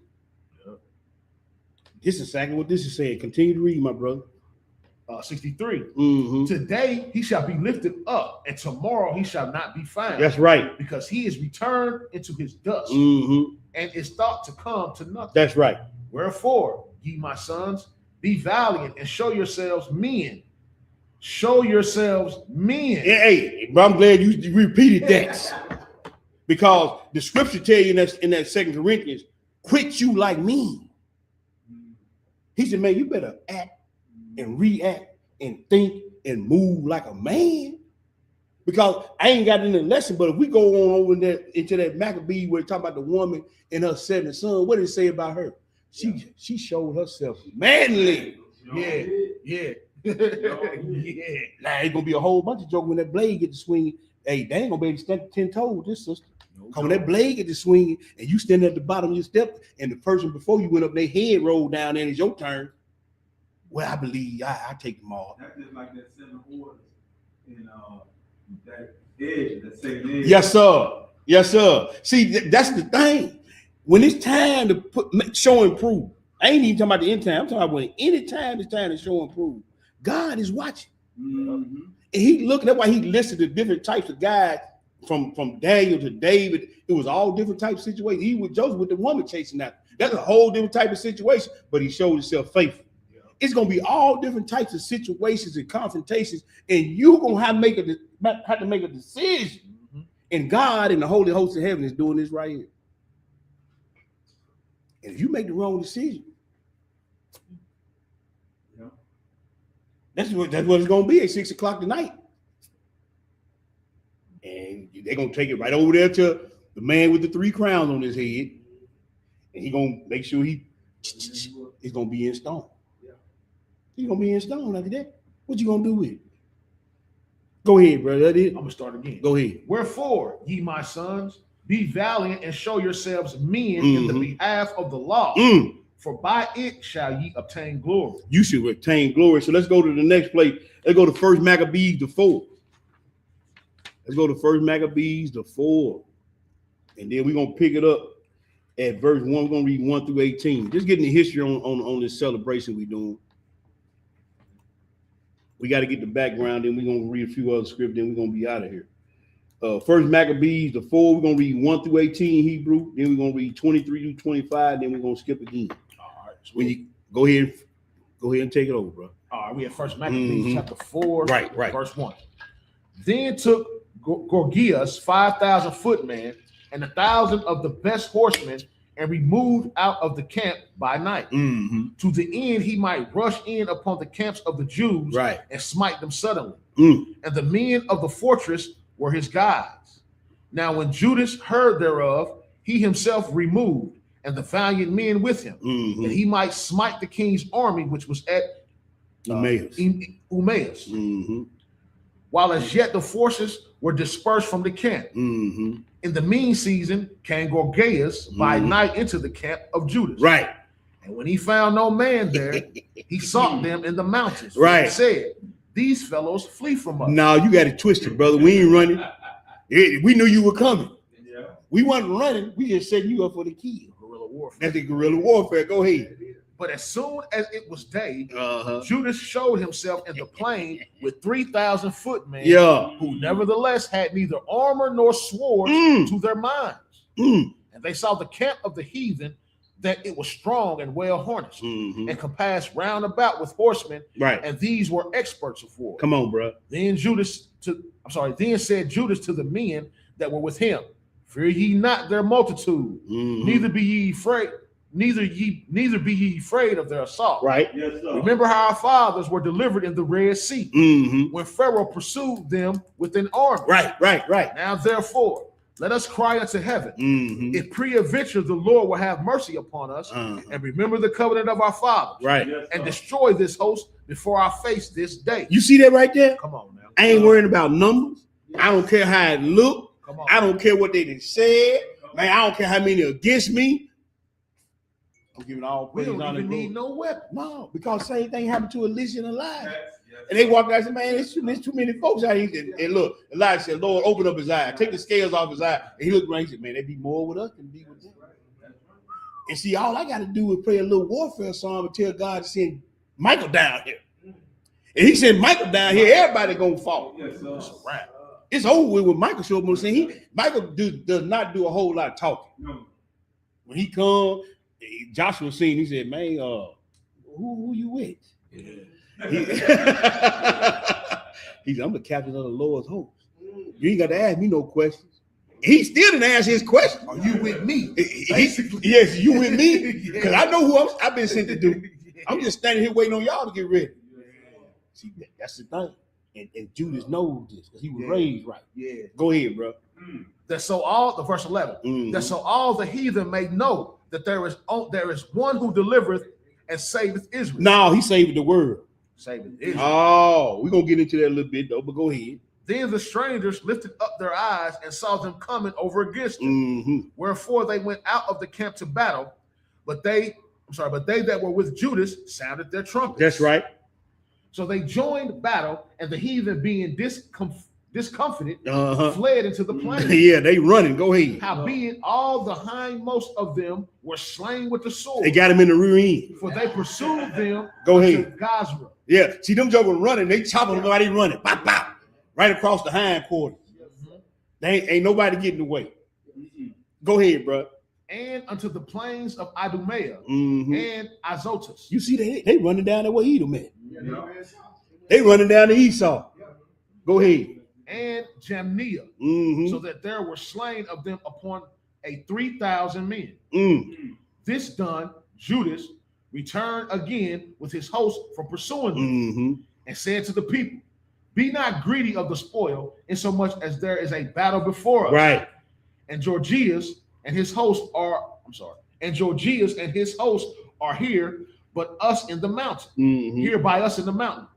this is exactly what this is saying. Continue to read, my brother. 63. Today he shall be lifted up, and tomorrow he shall not be found. That's right. Because he is returned into his dust, and is thought to come to nothing. That's right. Wherefore, ye my sons, be valiant and show yourselves men. Show yourselves men. Hey, bro, I'm glad you repeated that. Because the scripture tell you in that 2 Corinthians, quit you like me. He said, man, you better act and react and think and move like a man. Because I ain't got in the lesson, but if we go on over into that Maccabee where it talk about the woman and her 7th son, what did it say about her? She showed herself manly. Yeah. Now it's gonna be a whole bunch of jokes when that blade get to swinging. Hey, they ain't gonna be able to stand 10 toes, this sister. When that blade get to swinging and you stand at the bottom of your step, and the person before you went up, their head rolled down, and it's your turn. Well, I believe I take them all. That's just like that 7 orders in that edge, that 7 edge. Yes, sir. Yes, sir. See, that's the thing. When it's time to show and prove, I ain't even talking about the end time. I'm talking about when any time it's time to show and prove. God is watching. And he looking. That's why he listed the different types of guys from Daniel to David. It was all different types of situations. He was Joseph with the woman chasing after. That's a whole different type of situation, but he showed himself faithful. It's gonna be all different types of situations and confrontations, and you're gonna have to make a decision. And God and the Holy Host of Heaven is doing this right here. And if you make the wrong decision, that's what it's gonna be at 6 o'clock tonight. And they're gonna take it right over there to the man with the 3 crowns on his head, and he's gonna make sure it's gonna be in stone. He's gonna be in stone after that. What you gonna do with it? Go ahead, brother. That is. I'm gonna start again. Go ahead. Wherefore, ye my sons, be valiant and show yourselves men in the behalf of the law, for by it shall ye obtain glory. You should obtain glory. So let's go to the next place. Let's go to 1 Maccabees 4. Let's go to 1 Maccabees 4. And then we're gonna pick it up at verse 1. We're gonna read 1 through 18. Just getting the history on this celebration we're doing. We got to get the background, then we're going to read a few other scripts, then we're going to be out of here. 1 Maccabees 4, we're going to read 1 through 18 Hebrew, then we're going to read 23 through 25, then we're going to skip again. All right. So when you go ahead and take it over, bro. All right, we have 1 Maccabees chapter 4, right. verse 1. Then took Gorgias 5,000 footmen and 1,000 of the best horsemen and removed out of the camp by night, to the end he might rush in upon the camps of the Jews, Right. and smite them suddenly. Mm. And the men of the fortress were his guides. Now when Judas heard thereof, he himself removed, and the valiant men with him, that he might smite the king's army which was at Emmaus, while as yet the forces were dispersed from the camp. In the mean season came Gorgias by night into the camp of Judas. Right. And when he found no man there, he sought them in the mountains. Right. And said, these fellows flee from us. No, you got it twisted, brother. We ain't running. We knew you were coming. Yeah. We wasn't running. We just setting you up for the kill. Guerrilla warfare. That's the guerrilla warfare. Go ahead. But as soon as it was day, Judas showed himself in the plain with 3,000 footmen, who nevertheless had neither armor nor swords to their minds. And they saw the camp of the heathen, that it was strong and well harnessed, and compassed round about with horsemen, Right. and these were experts of war. Come on, bro. Then said Judas to the men that were with him, fear ye not their multitude, neither be ye afraid. Neither be ye afraid of their assault. Right. Yes, sir. Remember how our fathers were delivered in the Red Sea, when Pharaoh pursued them with an army. Right. Now therefore, let us cry unto heaven. If peradventure the Lord will have mercy upon us, and remember the covenant of our fathers, Right. Yes, and sir. destroy this host before our face this day. You see that right there? Come on now. I ain't worrying about numbers. I don't care how it look. Come on. I don't care what they done said. Man, I don't care how many against me. I'm giving all We praise don't on even need no weapon. No, because same thing happened to Elijah and Elijah. Yes, And they walked out and said, man, there's too many folks out here. And look, Elijah said, Lord, open up his eye. Take the scales off his eye. And he looked around and said, man, there be more with us than be with them. And see, all I got to do is pray a little warfare song and tell God to send Michael down here. And he sent Michael down here, everybody going to fall. Yes, sir. It's a wrap. It's over with when Michael showed up on the scene. Michael does not do a whole lot of talking. No. When he come, Joshua seen, he said, man, who you with? He said, I'm the captain of the Lord's host. You ain't got to ask me no questions. He still didn't ask his question. Are you with me? Yes, you with me? Because I know who I've been sent to do. I'm just standing here waiting on y'all to get ready. See, that's the thing. And Judas knows this because he was raised right. Yeah. Go ahead, bro. That so all the verse 11. That so all the heathen may know that there is one who delivereth and saveth Israel. No, he saved the world. Saveth Israel. Oh, we're gonna get into that a little bit though, but go ahead. Then the strangers lifted up their eyes and saw them coming over against them. Wherefore they went out of the camp to battle, but they that were with Judas sounded their trumpets. That's right. So they joined battle, and the heathen, being discomfited, fled into the plain. Yeah, they running. Go ahead. Howbeit, all the hindmost of them were slain with the sword. They got him in the rear end. For they pursued them. Go to ahead. Gazra. Yeah, see them jokers running. They chopping them while they running. Bop, bop. Right across the hindquarters. They ain't nobody getting away. Go ahead, bro. And unto the plains of Idumea and Azotus. You see they running down the way Edom at. They running down to Esau. Go ahead. And Jamnia, so that there were slain of them upon 3,000 men. This done, Judas returned again with his host from pursuing them, and said to the people, be not greedy of the spoil, insomuch as there is a battle before us. Right. And Gorgias and his host are here, but us in the mountain. Here by us in the mountain.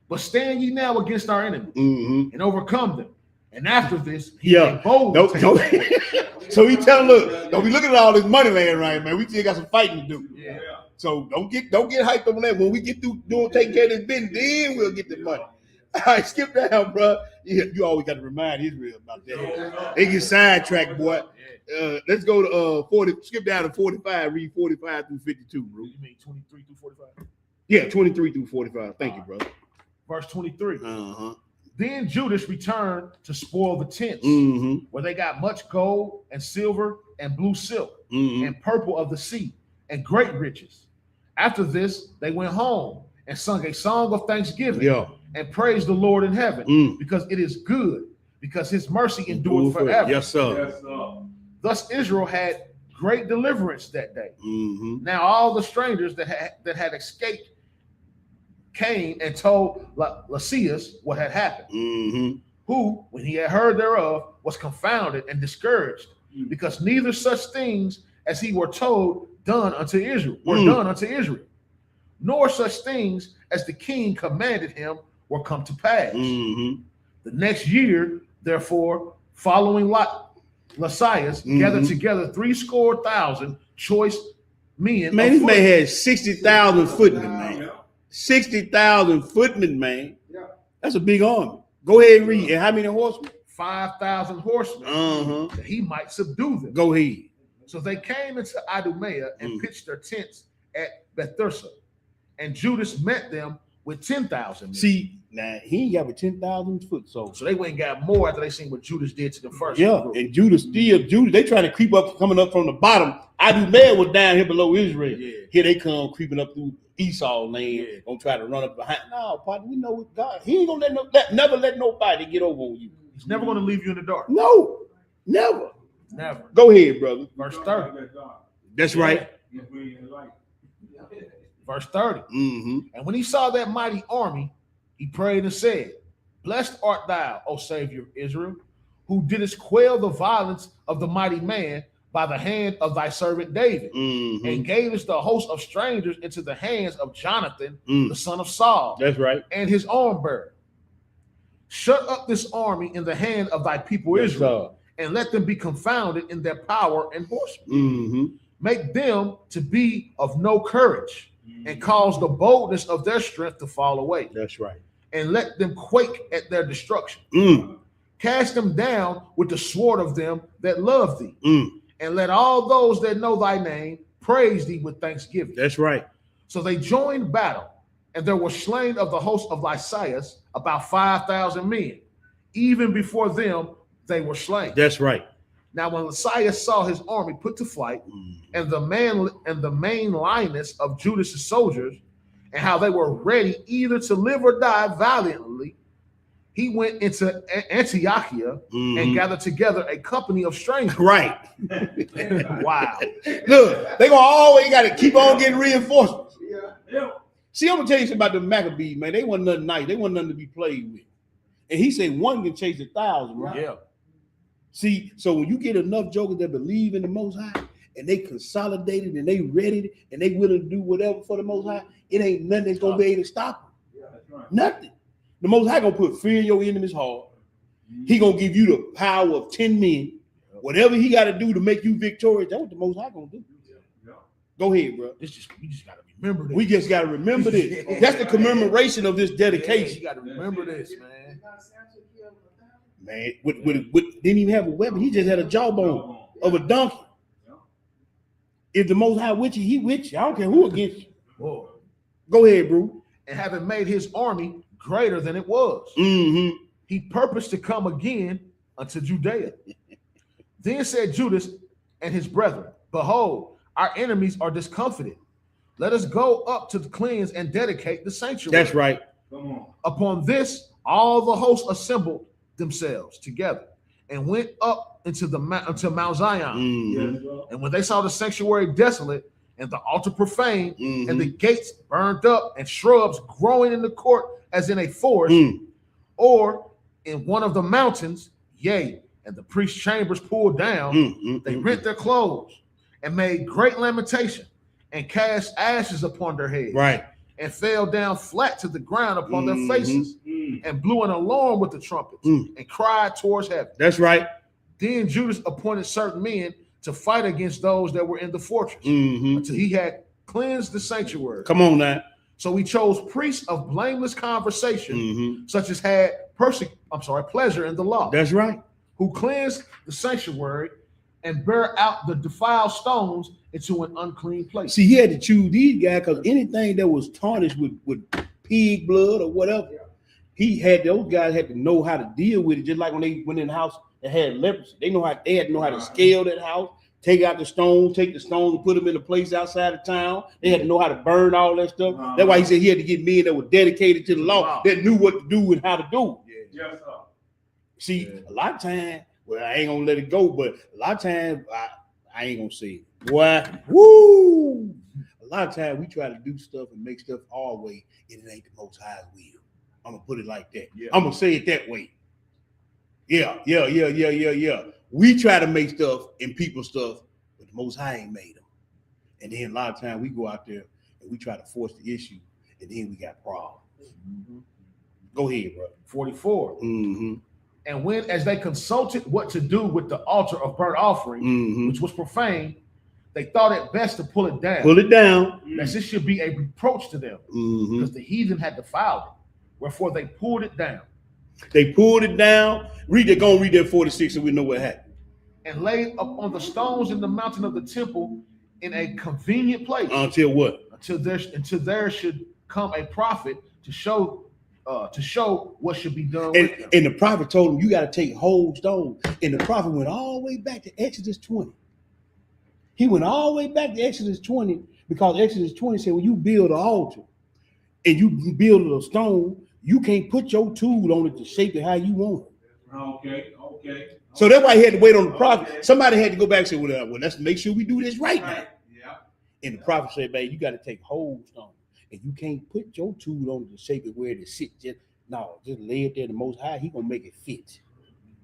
But stand ye now against our enemies and overcome them. And after this, bold. Don't. So he tell him, look, don't be looking at all this money laying around, man. We still got some fighting to do. Yeah. So don't get hyped over that. When we get through taking care of this business, then we'll get the money. All right, skip down, bro. You always got to remind Israel about that. They get sidetracked, boy. Let's go to 40. Skip down to 45. Read 45 through 52, bro. You mean 23 through 45? Yeah, 23 through 45. Thank you, brother. Verse 23. Then Judas returned to spoil the tents, where they got much gold and silver and blue silk and purple of the sea and great riches. After this, they went home and sung a song of thanksgiving and praised the Lord in heaven because it is good, because his mercy endured forever. Yes, sir. Yes, sir. Thus Israel had great deliverance that day. Mm-hmm. Now all the strangers that had escaped came and told Lysias what had happened, Mm-hmm. who, when he had heard thereof, was confounded and discouraged, because neither such things as he were told done unto Israel were done unto Israel, nor such things as the king commanded him were come to pass. Mm-hmm. The next year, therefore, following Lysias, gathered together 70,000 choice men. Man, this man had 60,000 footmen, man. 60,000 footmen, man. Yeah. That's a big army. Go ahead and read. And how many horsemen? 5,000 horsemen, that he might subdue them. Go ahead. So they came into Idumea and pitched their tents at Bethursa, and Judas met them with 10,000 men. See, now he ain't got a 10,000 foot soldier. So they went and got more after they seen what Judas did to them first. Yeah, and Judas, they trying to creep up, coming up from the bottom. Idumea was down here below Israel. Yeah. Here they come creeping up through Esau land, gonna try to run up behind. No, partner, we know with God, he ain't gonna never let nobody get over on you. He's never going to leave you in the dark. No, never. Never. Go ahead, brother. Verse 30. That's right. Verse 30. Mm-hmm. And when he saw that mighty army, he prayed and said, Blessed art thou, O Savior of Israel, who didst quell the violence of the mighty man by the hand of thy servant David, and gavest the host of strangers into the hands of Jonathan, the son of Saul. That's right. And his arm bearer. Shut up this army in the hand of thy people Israel, and let them be confounded in their power and horsemen. Make them to be of no courage, and cause the boldness of their strength to fall away. That's right. And let them quake at their destruction. Cast them down with the sword of them that love thee. And let all those that know thy name praise thee with thanksgiving. That's right. So they joined battle, and there were slain of the host of Lysias about 5,000 men. Even before them, they were slain. That's right. Now, when Lysias saw his army put to flight, and the main lineness of Judas's soldiers, and how they were ready either to live or die valiantly, he went into Antiochia and gathered together a company of strangers. Right. Wow. Look, they gonna always got to keep on getting reinforcements. Yeah. See, I'm gonna tell you something about the Maccabees, man. They wasn't nothing nice. They wasn't nothing to be played with. And he said one can chase 1,000, right? Yeah. See, so when you get enough jokers that believe in the Most High, and they consolidated and they ready and they willing to do whatever for the Most High, it ain't nothing that's gonna be able to stop them. Yeah, that's right. Nothing. The Most High gonna put fear in your enemy's heart. He gonna give you the power of 10 men. Whatever he got to do to make you victorious, that's what the Most High gonna do. Yeah. Go ahead, bro. We just gotta remember this. We just got to remember this. That's the commemoration of this dedication. You gotta remember this, man. Man, didn't even have a weapon. He just had a jawbone of a donkey. If the Most High with you, he with you. I don't care who against you. Whoa. Go ahead, bro. And having made his army greater than it was, he purposed to come again unto Judea. Then said Judas and his brethren, Behold, our enemies are discomfited. Let us go up to the cleanse and dedicate the sanctuary. That's right. Come on. Upon this, all the hosts assembled themselves together and went up into Mount Zion. And when they saw the sanctuary desolate and the altar profaned and the gates burned up and shrubs growing in the court as in a forest or in one of the mountains, yea, and the priest's chambers pulled down, they rent their clothes and made great lamentation and cast ashes upon their heads. Right. And fell down flat to the ground upon their faces and blew an alarm with the trumpets and cried towards heaven. That's right. Then Judas appointed certain men to fight against those that were in the fortress until he had cleansed the sanctuary. Come on now. So he chose priests of blameless conversation, such as had pleasure in the law. That's right. Who cleansed the sanctuary and bear out the defiled stones into an unclean place. See, he had to choose these guys because anything that was tarnished with pig blood or whatever, those guys had to know how to deal with it. Just like when they went in the house and had leprosy, they had to know how to scale that house, take out the stone, take the stones and put them in a place outside of town. They had to know how to burn all that stuff. That's why he said he had to get men that were dedicated to the law, that knew what to do and how to do it. Yes, sir. See, a lot of times, well, I ain't gonna let it go, but a lot of times I ain't gonna say it. Boy, woo! A lot of times we try to do stuff and make stuff our way, and it ain't the Most High's will. I'm gonna put it like that. Yeah. I'm gonna say it that way. Yeah. We try to make stuff and people stuff, but the Most High ain't made them. And then a lot of times we go out there and we try to force the issue, and then we got problems. Mm-hmm. Go ahead, bro. 44. Mm-hmm. And when, as they consulted what to do with the altar of burnt offering, Mm-hmm. which was profane, they thought it best to pull it down. Pull it down. That this should be a reproach to them, Mm-hmm. because the heathen had defiled it. Wherefore they pulled it down They pulled it down. Go and read that 46 so we know what happened. and laid upon the stones in the mountain of the temple in a convenient place Until what? until there should come a prophet to show what should be done with them. And the prophet told him, you got to take whole stones. And the prophet went all the way back to Exodus 20. He went all the way back to Exodus 20 because Exodus 20 said, when you build an altar and you build a stone, you can't put your tool on it to shape it how you want it. Okay. So that's why he had to wait on the prophet. Okay. Somebody had to go back and say, well, let's make sure we do this right now. Yeah. And the prophet said, man, you got to take whole stone. And you can't put your tool on it to shape it where it sit. Just lay it there the Most High. He gonna make it fit.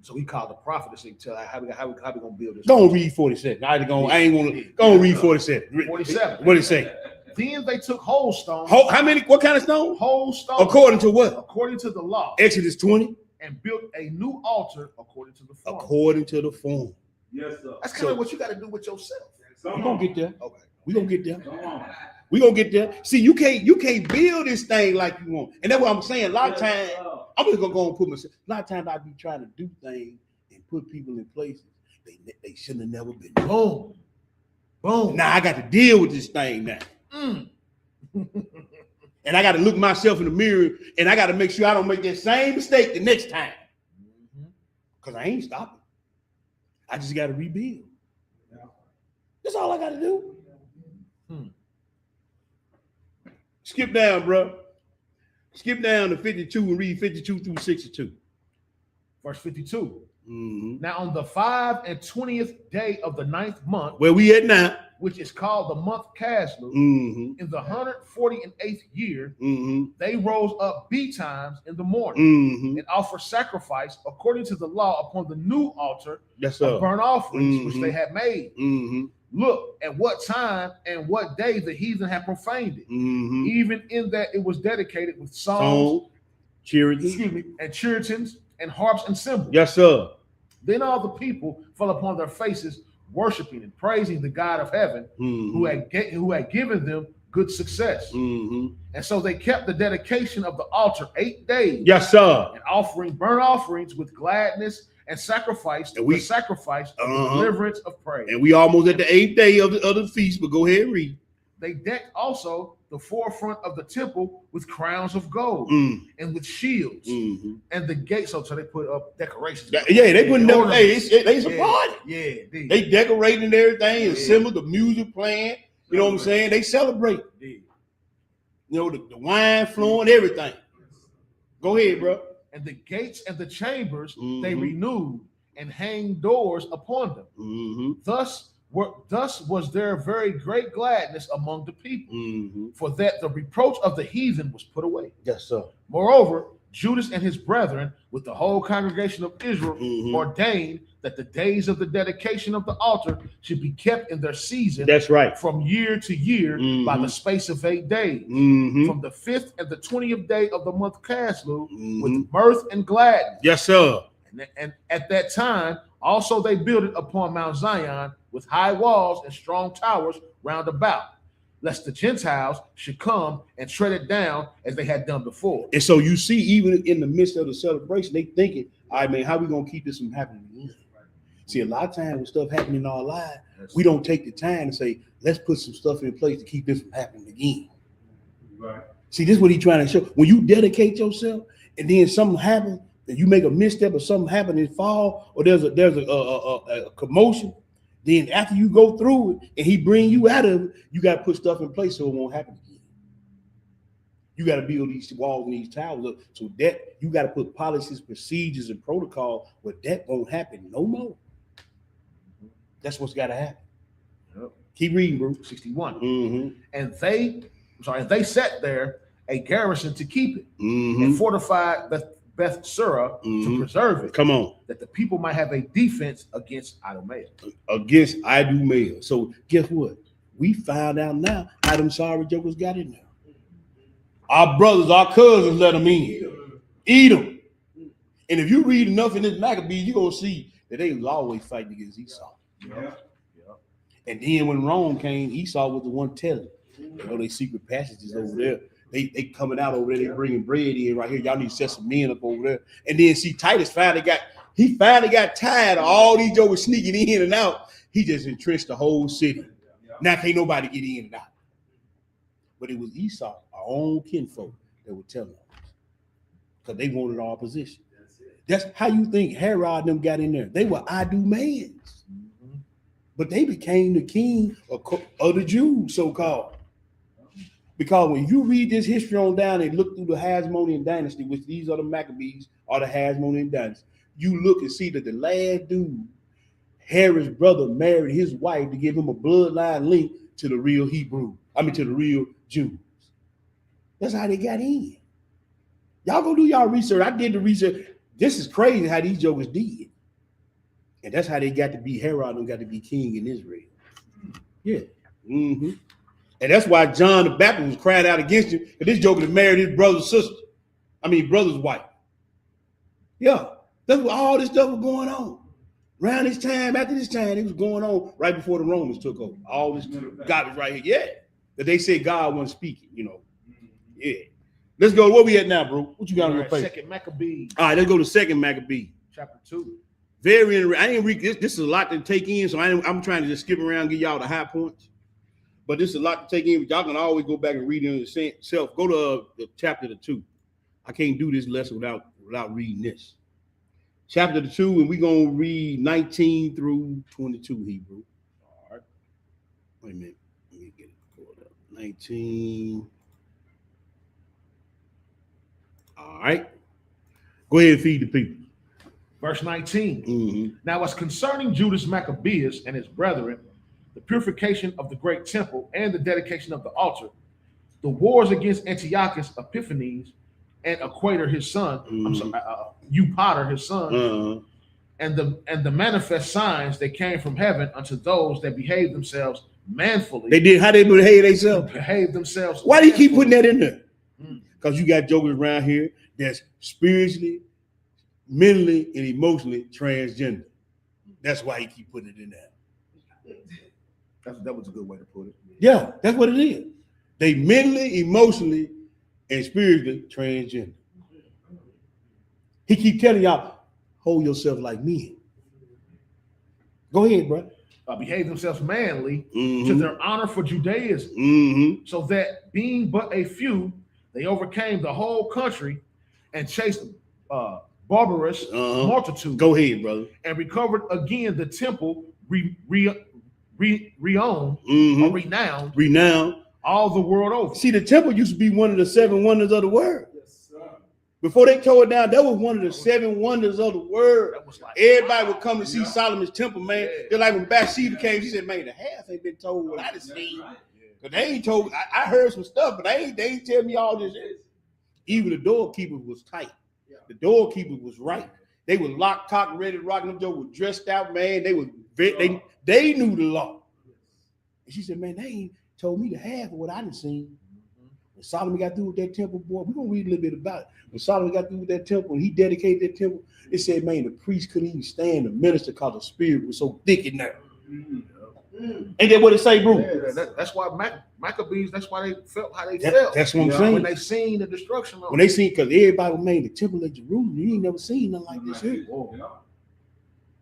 So he called the prophet to say, tell how we gonna build this. Go and read 47. I ain't gonna go and read 47. 47. What did it say? Then they took whole stones. How many? What kind of stone? Whole stones. According to what? According to the law. Exodus 20. And built a new altar according to the form. According to the form. Yes, sir. That's kind of what you got to do with yourself. We gonna get there. Okay. We gonna get there. Come on. We gonna get there. See, you can't build this thing like you want. And that's what I'm saying. A lot of times, I'm just gonna go and put myself. A lot of times I be trying to do things and put people in places they shouldn't have never been. Boom. Boom. Now I got to deal with this thing now. And I got to look myself in the mirror and I got to make sure I don't make that same mistake the next time. Because I ain't stopping. I just got to rebuild. That's all I got to do. Skip down, bro. Skip down to 52 and read 52 through 62. Verse 52. Mm-hmm. Now on the 25th day of the 9th month, where we at now, which is called the month Caslu, mm-hmm. in the 148th year, mm-hmm. they rose up betimes in the morning mm-hmm. and offered sacrifice according to the law upon the new altar of burnt offerings mm-hmm. which they had made. Mm-hmm. Look at what time and what day the heathen had profaned it, mm-hmm. even in that it was dedicated with songs, and Puritans and harps and cymbals. Yes, sir. Then all the people fell upon their faces, worshiping and praising the God of heaven, mm-hmm. who had given them good success. Mm-hmm. And so they kept the dedication of the altar 8 days. Yes, sir. And offering burnt offerings with gladness and sacrifice of deliverance of praise. And we almost at the 8th day of the feast, but go ahead and read. They decked also the forefront of the temple with crowns of gold and with shields and the gates. So they put up decorations. They putting them. Hey, it's a party. Yeah, they decorating everything and symbols, the music playing. You know what I'm saying? They celebrate. You know, the wine flowing, everything. Go ahead, bro. And the gates and the chambers they renewed and hanged doors upon them. Thus was there very great gladness among the people, for that the reproach of the heathen was put away. Yes, sir. Moreover, Judas and his brethren, with the whole congregation of Israel, ordained that the days of the dedication of the altar should be kept in their season. That's right. From year to year by the space of 8 days, from the 5th and the 20th day of the month Caslu, with mirth and gladness. Yes, sir. And at that time, also they built it upon Mount Zion with high walls and strong towers round about, lest the Gentiles should come and tread it down as they had done before. And so you see, even in the midst of the celebration, they thinking, all right, man, how we going to keep this from happening again? See, a lot of times when stuff happening in our lives, we don't take the time to say, let's put some stuff in place to keep this from happening again. Right. See, this is what he's trying to show. When you dedicate yourself and then something happens, and you make a misstep or something happen and fall, or there's a commotion, then after you go through it and he bring you out of it, you got to put stuff in place so it won't happen again. You got to build these walls and these towers up so that you got to put policies, procedures, and protocol where that won't happen no more. That's what's got to happen. Yep. Keep reading, bro. 61. Mm-hmm. And they set there a garrison to keep it, Mm-hmm. and fortified Beth Surah to preserve it. Come on. That the people might have a defense against Idumea. Against Idumea. So guess what? We found out now how them sorry jokers got in there. Our brothers, our cousins let them in. Eat them. And if you read enough in this Maccabees, you're going to see that they was always fighting against Esau. Yeah. And then when Rome came, Esau was the one telling. You know, they secret passages over there. They coming out over there. They bringing bread in right here. Y'all need to set some men up over there. And then see, Titus finally got tired of all these jokers sneaking in and out. He just entrenched the whole city. Now can't nobody get in and out. But it was Esau, our own kinfolk, that would tell us. Because they wanted our position. That's how you think Herod and them got in there. They were Idumeans. But they became the king of the Jews, so-called. Because when you read this history on down and look through the Hasmonean dynasty, which these are the Maccabees, or the Hasmonean dynasty, you look and see that the last dude, Herod's brother, married his wife to give him a bloodline link to the real to the real Jews. That's how they got in. Y'all go do y'all research. I did the research. This is crazy how these jokers did. And that's how they got to be Herod and got to be king in Israel. Yeah. Mm-hmm. And that's why John the Baptist was crying out against him, because this joker married his brother's brother's wife. Yeah. That's what all this stuff was going on. Around this time, after this time, it was going on right before the Romans took over. All this garbage right here. Yeah. That they said God wasn't speaking, you know. Yeah. Let's go. Where we at now, bro? What you got on your face? Second Maccabees. All right, let's go to Second Maccabees. Chapter 2. Very interesting. I didn't read this. This is a lot to take in, so I'm trying to just skip around and give y'all the high points. But this is a lot to take in. But y'all can always go back and read it yourself. Go to the chapter 2. I can't do this lesson without reading this. Chapter 2, and we're going to read 19 through 22 Hebrew. All right. Wait a minute. Let me get it pulled up. 19. All right. Go ahead and feed the people. Verse 19. Mm-hmm. Now, as concerning Judas Maccabeus and his brethren, the purification of the great temple and the dedication of the altar, the wars against Antiochus Epiphanes and Equator his son, Eupator his son, and the manifest signs that came from heaven unto those that behaved themselves manfully. They did how they behave themselves. Behave themselves. Why do you keep putting that in there? Because you got jokers around here that's spiritually, mentally, and emotionally transgender. That's why he keep putting it in there. That was a good way to put it. Yeah, that's what it is. They mentally, emotionally, and spiritually transgender. He keep telling y'all, hold yourself like men. Go ahead, bro. Behave themselves manly to their honor for Judaism, so that being but a few, they overcame the whole country and chased barbarous multitude. Go ahead, brother. And recovered again the temple, renowned all the world over. See, the temple used to be one of the 7 wonders of the world. Yes, sir. Before they tore it down, that was one of the 7 wonders of the world. That was like, everybody would come to see Solomon's temple, man. They're like when Bathsheba came, she said, man, the half ain't been told what I done seen. But they ain't told, I heard some stuff, but they ain't tell me all this. Even the doorkeeper was tight. The doorkeeper was right. They were locked, cocked, ready to rock. Them jokers were dressed out, man. They knew the law. And she said, man, they ain't told me the half of what I done seen. When Solomon got through with that temple, boy, we're going to read a little bit about it. When Solomon got through with that temple and he dedicated that temple, it said, man, the priest couldn't even stand the minister because the spirit was so thick in there. Ain't that what it say, bro? Yeah, that's why Maccabees, that's why they felt how they felt. That's what I'm saying. When they seen the destruction of when they seen, because everybody made the temple at Jerusalem, you ain't never seen nothing like this here.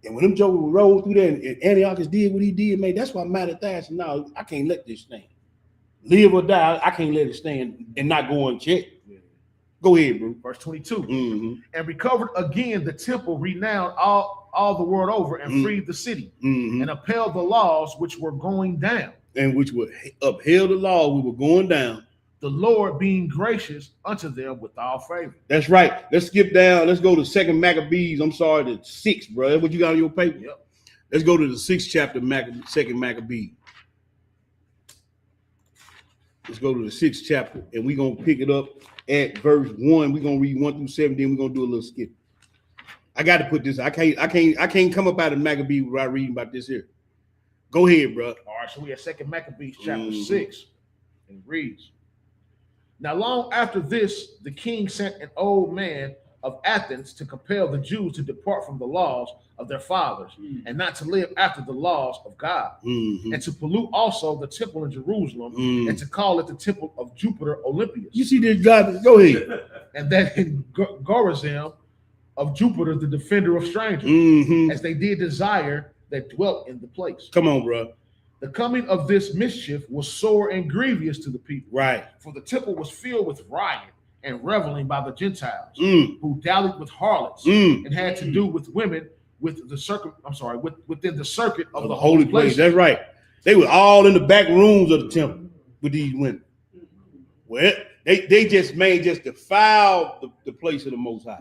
And when them jokers rolled through there and Antiochus did what he did, man, that's why Mattathias said, no, I can't let this stand. Live or die, I can't let it stand and not go unchecked. Go ahead, bro. Verse 22. And recovered again the temple, renowned all the world over, and freed the city, and upheld the laws which were going down. And which would upheld the law, we were going down. The Lord being gracious unto them with all favor. That's right. Let's skip down. Let's go to 2 Maccabees. I'm sorry, the 6th, bro. That's what you got on your paper? Yep. Let's go to the 6th chapter, 2 Maccabees. Let's go to the 6th chapter, and we're gonna pick it up at verse 1. We're gonna read 1 through 7, then we're gonna do a little skip. I got to put this. I can't come up out of Maccabees without reading about this here. Go ahead, bro. All right, so we have 2 Maccabees chapter 6, and it reads, Now long after this, the king sent an old man of Athens to compel the Jews to depart from the laws of their fathers and not to live after the laws of God, and to pollute also the temple in Jerusalem and to call it the temple of Jupiter Olympius. You see this guy? Go ahead. And that in Gorizim of Jupiter, the defender of strangers, as they did desire that dwelt in the place. Come on, bro. The coming of this mischief was sore and grievous to the people. Right. For the temple was filled with riot and reveling by the Gentiles, who dallied with harlots and had to do with women within the circuit of the holy place. That's right. They were all in the back rooms of the temple with these women. Well, they just defiled the place of the Most High.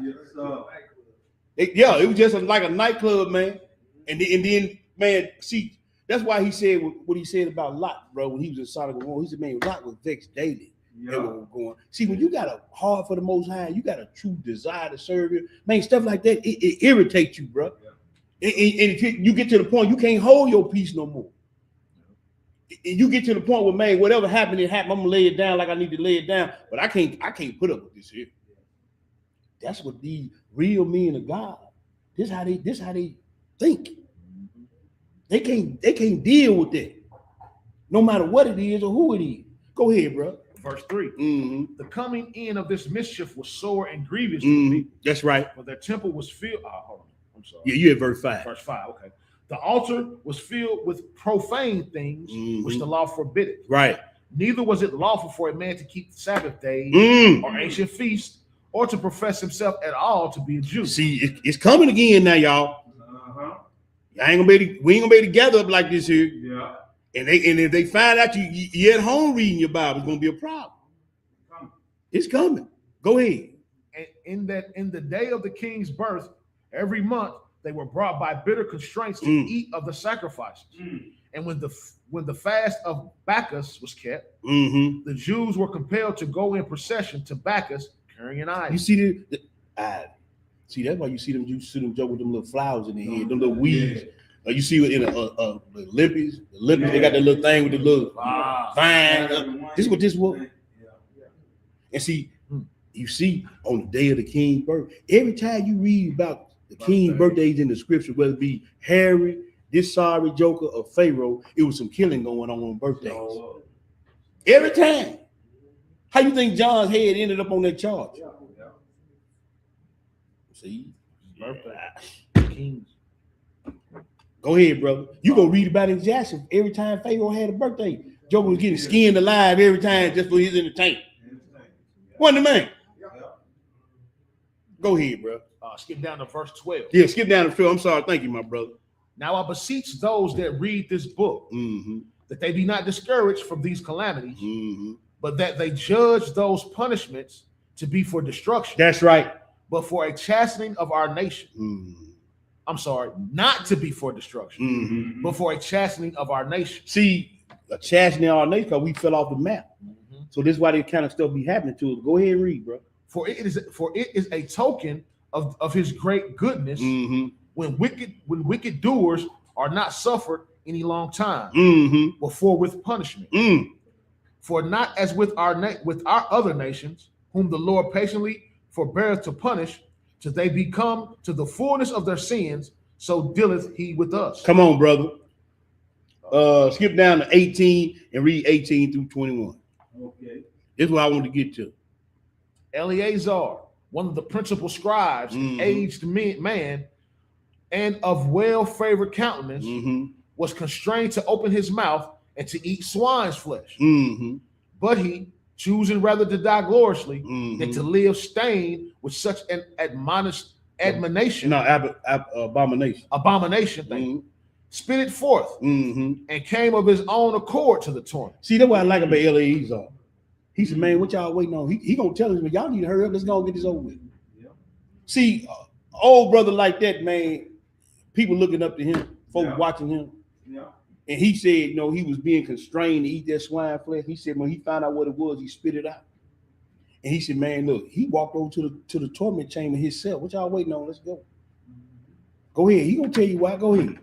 It was just like a nightclub, man. And then, man, see, that's why he said what he said about Lot, bro, when he was in Sodom and Gomorrah. He said, man, Lot was vexed daily. They were going. See, when you got a heart for the Most High, you got a true desire to serve Him, man, stuff like that, it irritates you, bro. And you get to the point you can't hold your peace no more. And you get to the point where, man, whatever happened, it happened. I'm gonna lay it down like I need to lay it down, but I can't put up with this here. That's what these real men of God. This how they think. They can't deal with that, no matter what it is or who it is. Go ahead, bro. Verse 3. The coming in of this mischief was sore and grievous to the people. That's right. For their temple was filled. Hold on. I'm sorry. Yeah, you at verse 5. Verse 5. Okay. The altar was filled with profane things, which the law forbiddeth. Right. Neither was it lawful for a man to keep Sabbath days or ancient feasts, or to profess himself at all to be a Jew. See, it's coming again now, y'all. We ain't gonna be able to gather up like this here. Yeah. And if they find out you at home reading your Bible, it's gonna be a problem. It's coming. Go ahead. And in the day of the king's birth, every month they were brought by bitter constraints to eat of the sacrifices. And when the fast of Bacchus was kept, the Jews were compelled to go in procession to Bacchus carrying idols. You see see, that's why you see them joke with them little flowers in their head, them little weeds. You see it in the Olympics. They got that little thing with the little vine. This is what this was. And see, you see on the day of the king's birth, every time you read about the king's birthdays in the scripture, whether it be Herod, this sorry joker, or Pharaoh, it was some killing going on birthdays. Every time. How you think John's head ended up on that charge? See, birthday. Kings. Go ahead, brother. You go read about it in Jackson. Every time Pharaoh had a birthday, Joker was getting skinned alive every time just for his entertainment. Wasn't the man? Go ahead, bro. Skip down to verse 12. Yeah, skip down to 12. I'm sorry. Thank you, my brother. Now I beseech those that read this book that they be not discouraged from these calamities, but that they judge those punishments to be for destruction. That's right. But for a chastening of our nation. I'm sorry, not to be for destruction, but for a chastening of our nation. See, a chastening of our nation because we fell off the map. So this is why this kind of stuff be happening to us. Go ahead and read, bro. For it is a token of his great goodness when wicked doers are not suffered any long time, before with punishment. For not as with our other nations, whom the Lord patiently forbeareth to punish, till they become to the fullness of their sins, so dealeth he with us. Come on, brother. Skip down to 18 and read 18 through 21. Okay. This is what I want to get to. Eleazar, one of the principal scribes, an aged man, and of well-favored countenance, was constrained to open his mouth and to eat swine's flesh. But he, choosing rather to die gloriously than to live stained with such an abomination. Abomination, spit it forth, and came of his own accord to the torrent. See, that's what I like about Eleazar. He said, man, what y'all waiting on? He gonna tell us, but y'all need to hurry up. Let's go get this over with. See, old brother like that, man, people looking up to him, folks watching him. And he said, he was being constrained to eat that swine flesh. He said when he found out what it was, he spit it out. And he said, man, look, he walked over to the torment chamber himself. What y'all waiting on? Let's go. Go ahead. He gonna tell you why. Go ahead.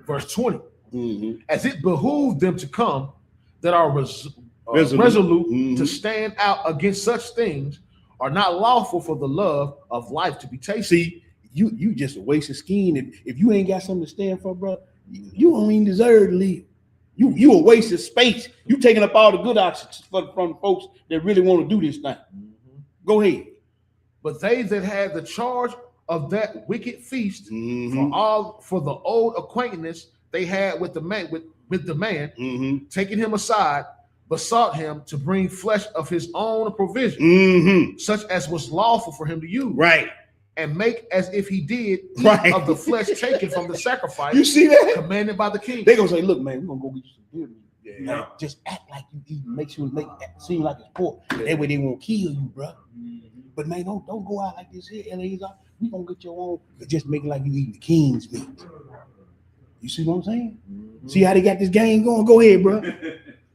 Verse 20. Mm-hmm. As it behooved them to come that are resolute to stand out against such things, are not lawful for the love of life to be tasted. See, you just a waste of skin. If you ain't got something to stand for, bro, you don't even deserve to live. You a waste of space. You taking up all the good oxygen from folks that really want to do this thing. Mm-hmm. Go ahead. But they that had the charge of that wicked feast, for the old acquaintance they had with the man, taking him aside, besought him to bring flesh of his own provision, such as was lawful for him to use. Right. And make as if he did eat of the flesh taken from the sacrifice. You see that? Commanded by the king. They gonna say, look, man, we're gonna go get you some deer meat. Yeah. Like, just act like you eat, make seem like it's pork. That way they won't kill you, bro. But man, don't go out like this here, LA's out. We gonna get your own, but just make it like you eating the king's meat. You see what I'm saying? See how they got this game going? Go ahead, bro.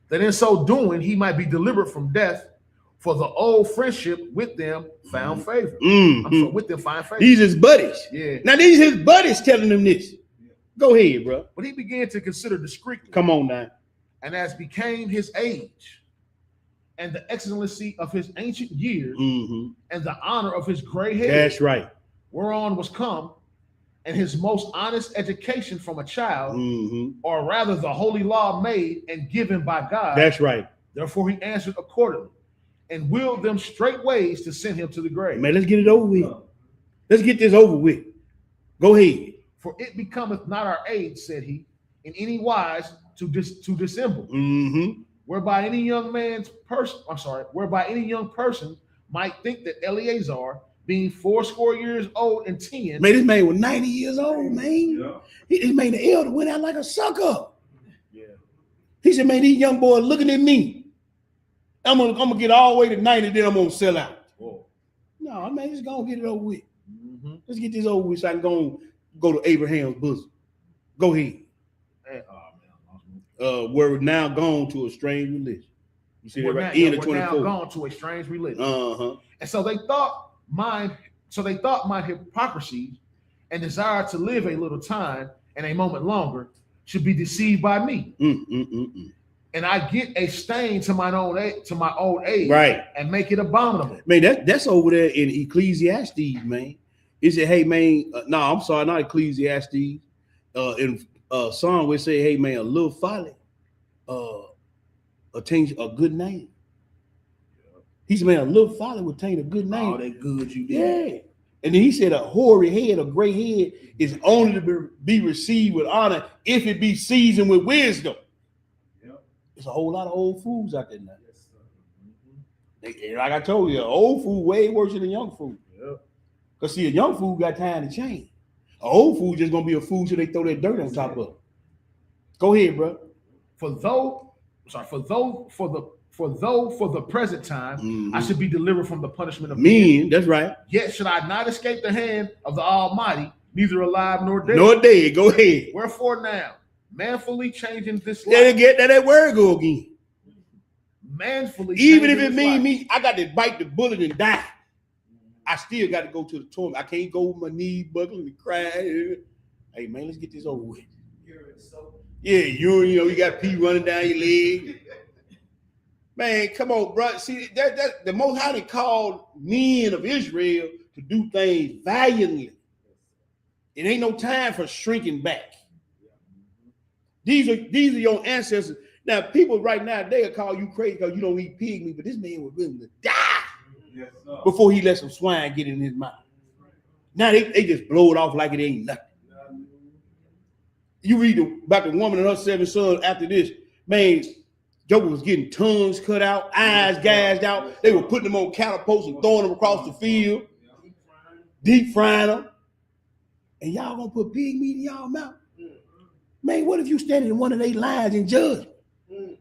That in so doing he might be delivered from death, for the old friendship with them found favor. With them find favor. These his buddies. Yeah. Now these his buddies telling him this. Go ahead, bro. But he began to consider discreetly. Come on now. And as became his age, and the excellency of his ancient years, and the honor of his gray hair. That's right. Whereon was come, and his most honest education from a child, or rather the holy law made and given by God. That's right. Therefore he answered accordingly, and willed them straight ways to send him to the grave. Man, let's get it over with. Let's get this over with. Go ahead. For it becometh not our age, said he, in any wise to dissemble, whereby any young person might think that Eleazar, being 80 years old and 10. Man, this man was 90 years old, man. Yeah. This man, the elder, went out like a sucker. Yeah. He said, man, these young boys looking at me. I'm gonna get all the way to 90, then I'm gonna sell out. Whoa. No, man, just gonna get it over with. Let's get this over with so I can go to Abraham's bosom. Go ahead. We're now gone to a strange religion. You see that right? End of 24. We're now gone to a strange religion. And so they thought my hypocrisy and desire to live a little time and a moment longer should be deceived by me. And I get a stain to my old age, right, and make it abominable. Man, that's over there in Ecclesiastes, man. It said, hey, man, no, I'm sorry, not Ecclesiastes. In Psalm we say, hey, man, a little folly attains a good name. He said, man, a little folly would attain a good name. All that good you did. Yeah. And then he said, a hoary head, a gray head is only to be received with honor if it be seasoned with wisdom. There's a whole lot of old fools out there now. Like I told you, old fool way worse than a young fool. Because see, a young fool got time to change. An old fool just gonna be a fool till they throw that dirt on top of it. Go ahead, bro. For the present time, I should be delivered from the punishment of men. That's right. Yet should I not escape the hand of the Almighty, neither alive nor dead. Nor dead. Go ahead. Wherefore now, manfully changing this life. That word go again. Manfully. Even if it means me, I got to bite the bullet and die. I still got to go to the torment. I can't go with my knees buckling and crying. Hey man, let's get this over with. Yeah, you got pee running down your leg. Man, come on, bro. See, that the Most High called men of Israel to do things valiantly. It ain't no time for shrinking back. These are your ancestors. Now, people right now, they'll call you crazy because you don't eat pig meat, but this man was willing to die before he let some swine get in his mouth. Now they just blow it off like it ain't nothing. You read about the woman and her 7 sons after this, man, Joker was getting tongues cut out, eyes gouged out. They were putting them on catapults and throwing them across the field, deep frying them. And y'all gonna put pig meat in y'all mouth? Man, what if you standing in one of their lines and judge? Yeah,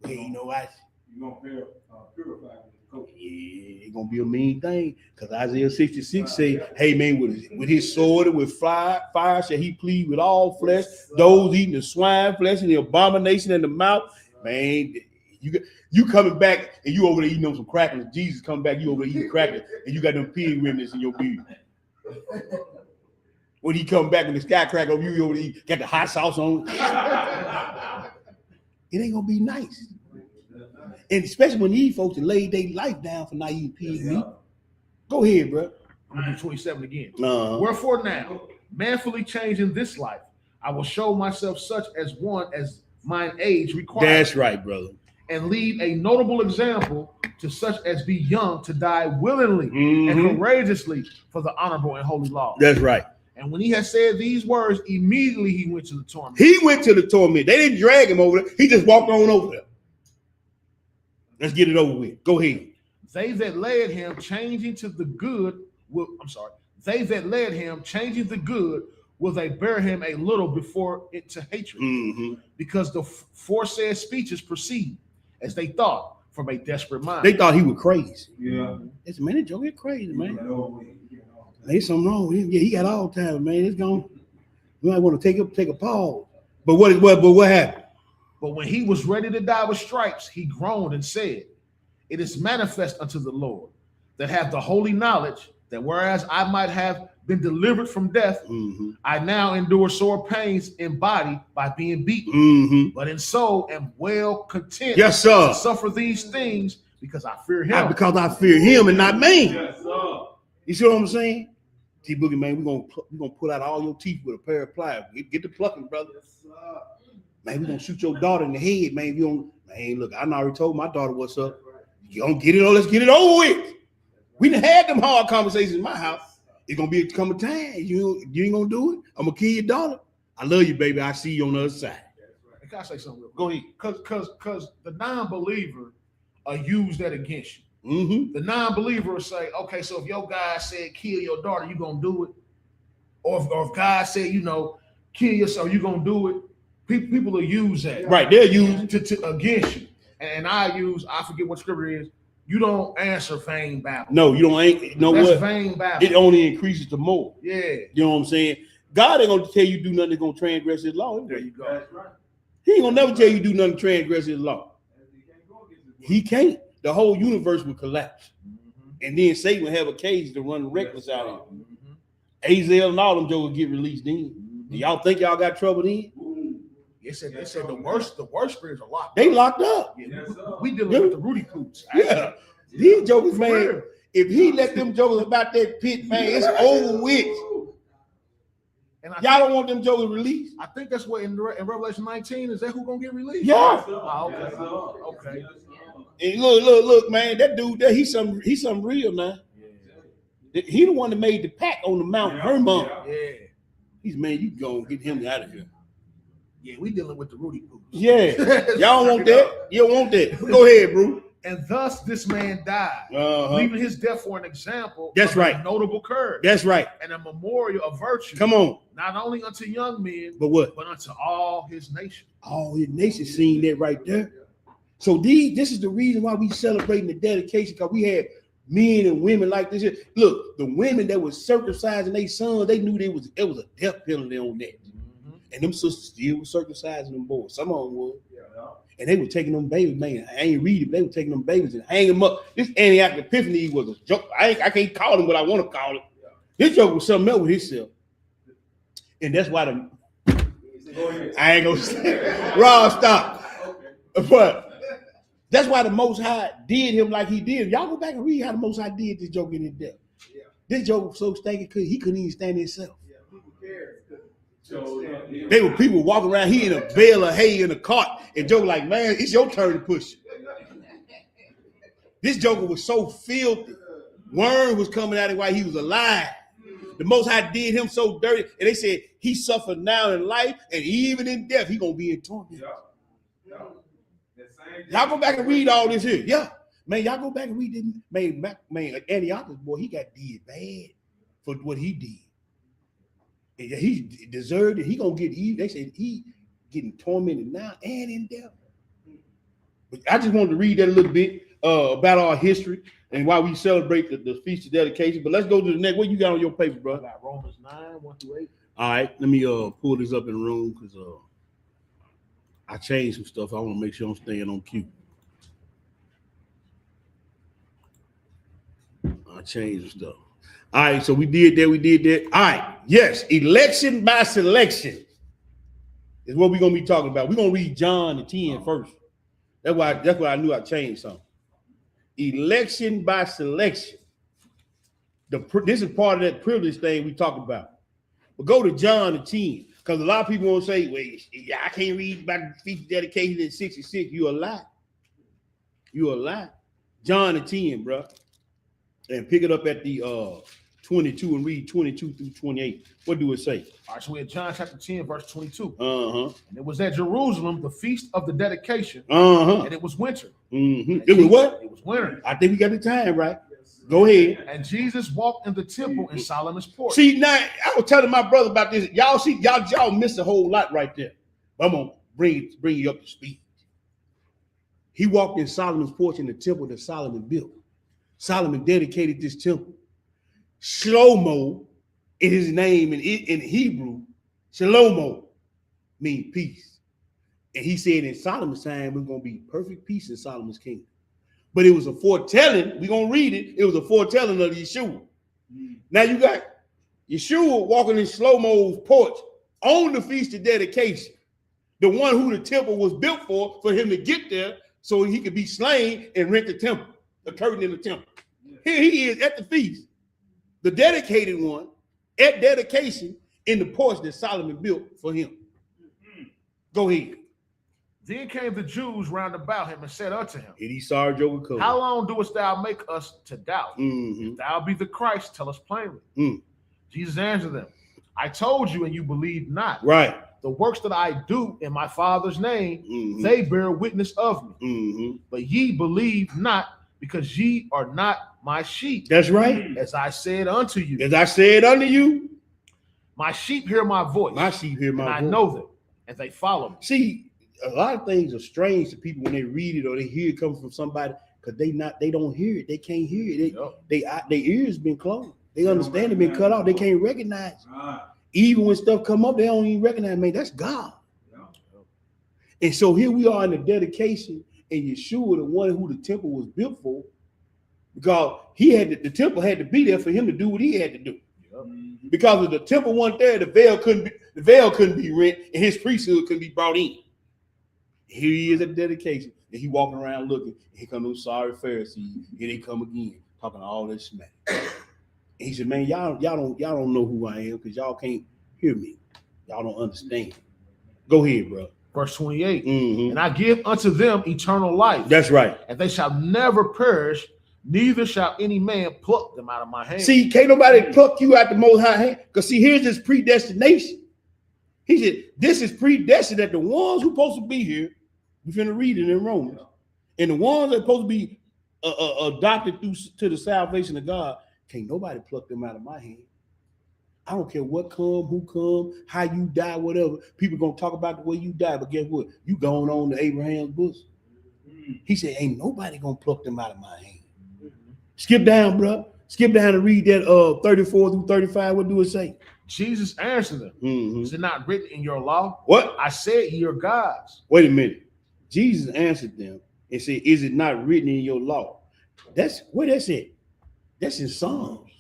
you know what? You're gonna purify Yeah, it's gonna be a mean thing. Because Isaiah 66 say, hey man, with his sword and with fire shall he plead with all flesh, those eating the swine flesh and the abomination in the mouth. Man, you coming back and you over there eating them some crackers. Jesus coming back, you over there eating crackers, and you got them pig remnants in your beard. When he come back with the sky cracker over you over there, got the hot sauce on. It ain't gonna be nice. And especially when these folks laid their life down for not eating pig meat. Go ahead, bro. I'm gonna do 27 again. Wherefore Wherefore now, manfully changing this life, I will show myself such as one as mine age requires. That's right, brother. And lead a notable example to such as be young to die willingly and courageously for the honorable and holy law. That's right. And when he had said these words, immediately he went to the torment. He went to the torment. They didn't drag him over there. He just walked on over there. Let's get it over with. Go ahead. They that led him changing to the good they that led him changing the good will they bear him a little before it to hatred. Because the foresaid speeches proceed, as they thought, from a desperate mind. They thought he was crazy. Yeah. This man, Joe get crazy, man. There's something wrong with him. Yeah, he got all time, man. It's gone. We might want to take a pause. But what happened? But when he was ready to die with stripes, he groaned and said, it is manifest unto the Lord that have the holy knowledge that whereas I might have been delivered from death, I now endure sore pains in body by being beaten, but in soul am well content to suffer these things because I fear him. Because I fear him and not man. Yes, sir. You see what I'm saying? T Boogie, man, we're gonna pull out all your teeth with a pair of pliers. Get the plucking, brother. Yes, sir. Man, we're gonna shoot your daughter in the head, man. You don't, man, look, I already told my daughter what's up. You don't get it on, let's get it over with. We done had them hard conversations in my house. It's gonna be a come a time. You ain't gonna do it. I'm gonna kill your daughter. I love you, baby. I see you on the other side. Can I say something real quick? Go ahead. Because the non-believer use that against you. The non-believer will say, okay, so if your God said kill your daughter, you gonna do it? Or if God said, kill yourself, you gonna do it? People will use that. Right, they'll use to against you. And I forget what scripture is. You don't answer vain babble. No, you don't. That's vain babble. It only increases the more. Yeah. You know what I'm saying? God ain't gonna tell you do nothing that's gonna transgress his law. There you go. That's right. He ain't gonna never tell you do nothing to transgress his law. He can't. The whole universe will collapse. And then Satan will have a cage to run reckless out of. Azazel and all them jokers get released then. Do y'all think y'all got trouble then? They said the worst spirits are locked. They locked up. Yeah, we dealing with the Rudy Poots. Yeah. These jokers, man, if he let them jokers about that pit, man, it's over with. And y'all don't want them jokers released? I think that's what in Revelation 19, is that who gonna get released? Yeah. Okay. And look, man, that dude there, he's something real, man. Yeah. He the one that made the pact on the Mount Hermon. Yeah. He's, man, you go get him out of here. Yeah, we dealing with the Rudy Poots. Yeah. Y'all want that? You don't want that. Go ahead, bro. And thus this man died, leaving his death for an example. That's of right. A notable courage. That's right. And a memorial of virtue. Come on. Not only unto young men, but what? But unto all his nation. All his nation seen that right there. So this is the reason why we celebrating the dedication, because we had men and women like this. Look, the women that was circumcising their sons, they knew it was a death penalty on that. And them sisters still was circumcising them boys. Some of them were. And they were taking them babies, man. I ain't read it, but they were taking them babies and hanging them up. This Antioch Epiphany was a joke. I can't call him what I want to call it. This joke was something else with himself. And that's why I ain't gonna say Rob, stop. But that's why the Most High did him like he did. Y'all go back and read how the Most High did this joke in his death. This joke was so stinking he couldn't even stand himself. They were people walking around, he in a bale of hay in a cart, and Joker like, man, it's your turn to push. This Joker was so filthy. Worm was coming at him while he was alive. The Most High did him so dirty, and they said he suffered now in life, and even in death, he gonna be in torment. Y'all go back and read all this here. Yeah, man, y'all go back and read this. Man, Antiochus, boy, he got did bad for what he did. And he deserved it. He gonna get even. They said he getting tormented now and in death. But I just wanted to read that a little bit. about our history and why we celebrate the feast of dedication. But let's go to the next. What you got on your paper, bro? I got Romans 9, 1-8. All right, let me pull this up in the room because I changed some stuff. I want to make sure I'm staying on cue. I changed some stuff. All right, so we did that. All right, yes, election by selection is what we're gonna be talking about. We're gonna read John 10 first. That's why I knew I changed something. Election by selection. This is part of that privilege thing we talk about. But go to John 10, because a lot of people won't say, "Wait, I can't read about the feast dedicated in 66." You a lie. You a lie. John 10, bro. And pick it up at the 22 and read 22 through 28. What do it say? All right, so we're at John chapter 10, verse 22. Uh-huh. And it was at Jerusalem, the feast of the dedication, Uh-huh. and it was winter. Mm-hmm. It was what? It was winter. I think we got the time right. Go ahead. And Jesus walked in the temple in Solomon's porch. See, now I was telling my brother about this. Y'all missed a whole lot right there. I'm gonna bring you up to speed. He walked in Solomon's porch in the temple that Solomon built. Solomon dedicated this temple. Shlomo in his name in Hebrew, Shlomo means peace. And he said in Solomon's time, we're going to be perfect peace in Solomon's kingdom. But it was a foretelling, we're going to read it, it was a foretelling of Yeshua. Now you got Yeshua walking in Shlomo's porch on the Feast of Dedication, the one who the temple was built for him to get there so he could be slain and rent the temple, the curtain in the temple. Here he is at the feast, the dedicated one, at dedication in the porch that Solomon built for him. Go ahead. Then came the Jews round about him and said unto him, And he saw Joe come. How long doest thou make us to doubt? Mm-hmm. If thou be the Christ, tell us plainly. Mm. Jesus answered them, I told you, and you believe not. Right. The works that I do in my Father's name, Mm-hmm. they bear witness of me. Mm-hmm. But ye believe not, because ye are not my sheep. That's right. As I said unto you. As I said unto you, My sheep hear my voice. my sheep hear my and I voice. know them, and they follow me. See, a lot of things are strange to people when they read it or they hear it come from somebody because they don't hear it. They can't hear it. Their ears been closed. They understand it been cut off. They can't recognize. Even when stuff come up, they don't even recognize. Man, that's God. And so here we are in the dedication, and Yeshua, the one who the temple was built for, because the temple had to be there for him to do what he had to do. Because if the temple wasn't there, the veil couldn't be rent, and his priesthood couldn't be brought in. Here he is at the dedication, and he walking around looking. Here come those sorry Pharisees. Here they come again, talking all this smack. And he said, "Man, y'all don't know who I am because y'all can't hear me. Y'all don't understand." Go ahead, bro. Verse 28. Mm-hmm. And I give unto them eternal life. That's right. And they shall never perish, neither shall any man pluck them out of my hand. See, can't nobody pluck you out the Most High hand. Because see, here's this predestination. He said, this is predestined that the ones who supposed to be here, we're going to read it in Romans, and the ones that are supposed to be adopted to the salvation of God, can't nobody pluck them out of my hand. I don't care what come, who come, how you die, whatever. People going to talk about the way you die, but guess what? You going on to Abraham's bosom. He said, ain't nobody going to pluck them out of my hand. Skip down, bro. Skip down and read that 34 through 35. What do it say? Jesus answered them. Mm-hmm. Is it not written in your law? What? I said ye are gods. Wait a minute. Jesus answered them and said, is it not written in your law? That's where that's at. That's in Psalms.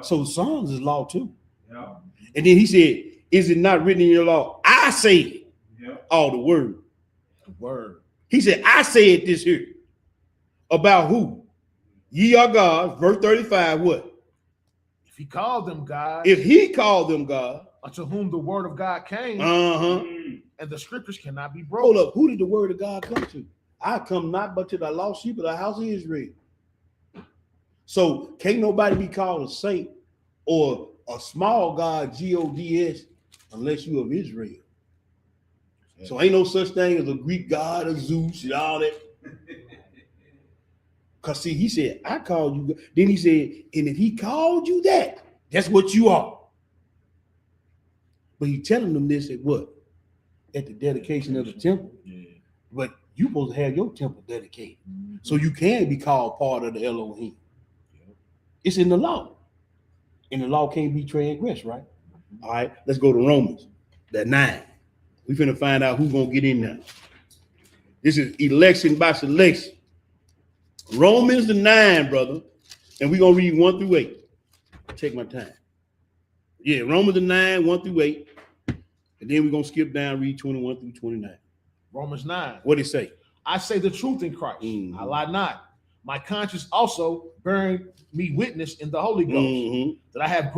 So Psalms is law too. And then he said, is it not written in your law? I said all the word. The word. He said, I said this here. About who? Ye are gods. Verse 35, what? If he called them God, If he called them God. unto whom the word of God came, and the scriptures cannot be broken. Hold up. Who did the word of God come to? I come not but to the lost sheep of the house of Israel. So can't nobody be called a saint or a small God, G-O-D-S, unless you of Israel. So ain't no such thing as a Greek god of Zeus and all that. Because see, he said, I called you. Then he said, and if he called you that, that's what you are. But he telling them this at what? At the dedication of the temple. But you supposed to have your temple dedicated. So you can be called part of the Elohim. It's in the law. And the law can't be transgressed, right? All right, let's go to Romans, that 9. We finna find out who's gonna get in now. This is election by selection. Romans the 9, brother. And we're gonna read 1 through 8. Take my time. Yeah, Romans the 9, 1 through 8. And then we're gonna skip down, read 21 through 29. Romans 9. What did it say? I say the truth in Christ. I lie not. My conscience also bearing me witness in the Holy Ghost that I have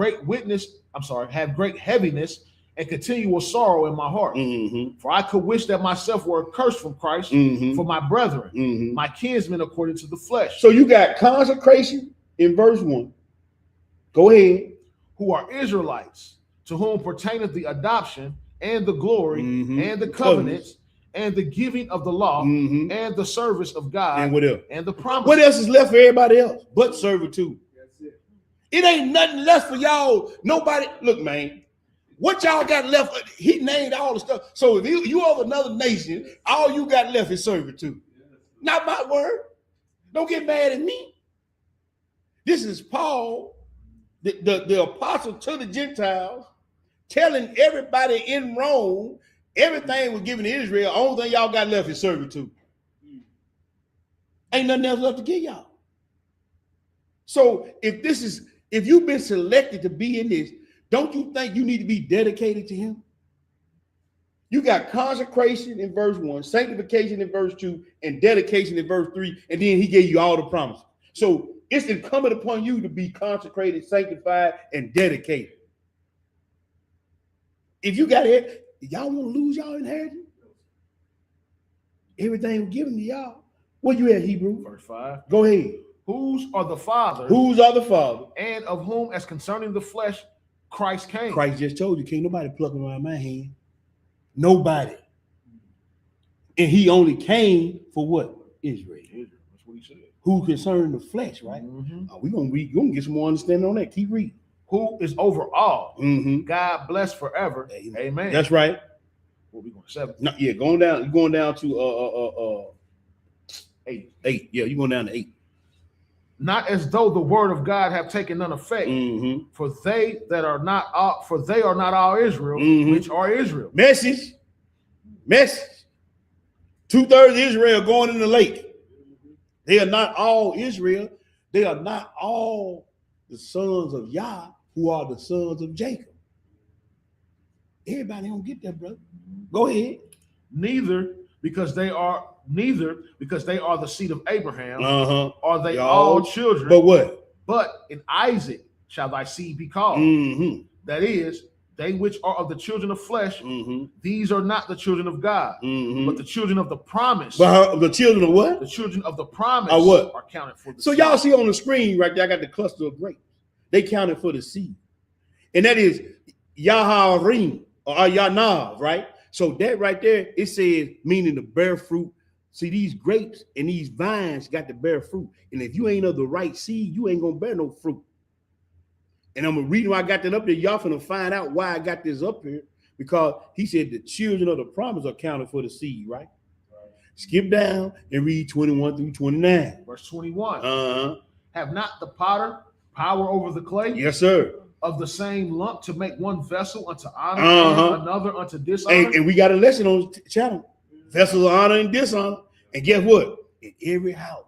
great heaviness and continual sorrow in my heart. For I could wish that myself were accursed from Christ for my brethren, my kinsmen according to the flesh. So you got consecration in verse 1. Go ahead. Who are Israelites, to whom pertaineth the adoption and the glory and the covenants and the giving of the law and the service of God and what else? And the promise. What else is left for everybody else but servitude? It ain't nothing left for y'all. Nobody. Look, man, what y'all got left? He named all the stuff. So if you of another nation, all you got left is servitude. Not my word. Don't get mad at me. This is Paul, the apostle to the Gentiles, telling everybody in Rome everything was given to Israel. Only thing y'all got left is servitude. Ain't nothing else left to give y'all. So if you've been selected to be in this, don't you think you need to be dedicated to him? You got consecration in verse 1, sanctification in verse 2, and dedication in verse 3, and then he gave you all the promises. So it's incumbent upon you to be consecrated, sanctified, and dedicated. If you got it, y'all want to lose y'all inheritance? Everything was given to y'all. Where you at, Hebrew? Verse 5. Go ahead. Whose are the fathers? Whose are the fathers? And of whom, as concerning the flesh, Christ came. Christ just told you, can't nobody pluck him around my hand. Nobody. And he only came for what? Israel. That's what he said. Who concerned the flesh, right? We're gonna read, we're gonna get some more understanding on that. Keep reading. Who is over all. God bless forever. Amen. That's right. What we going to 7? No, yeah, going down. You're going down to 8. Yeah, you're going down to 8. Not as though the word of God have taken none effect, for they are not all Israel, which are Israel. Message. 2/3 Israel going in the lake. They are not all Israel. They are not all the sons of Yah, who are the sons of Jacob. Everybody don't get that, brother. Go ahead. Neither because they are the seed of Abraham, are they all children. But what? But in Isaac shall thy seed be called. That is, they which are of the children of flesh, these are not the children of God, but the children of the promise. But the children of what? The children of the promise are what? Are counted for the So seed. y'all see on the screen right there, I got the cluster of grapes. They counted for the seed. And that is Yaharim or Yanav, right? So that right there, it says, meaning to bear fruit. See, these grapes and these vines got to bear fruit. And if you ain't of the right seed, you ain't going to bear no fruit. And I'm going to read why I got that up there. Y'all finna find out why I got this up here. Because he said the children of the promise are counted for the seed, right? Skip down and read 21 through 29. Verse 21. Have not the potter power over the clay? Yes, sir. Of the same lump to make one vessel unto honor and another unto dishonor. And we got a lesson on the channel. Vessels of honor and dishonor. And guess what? In every house,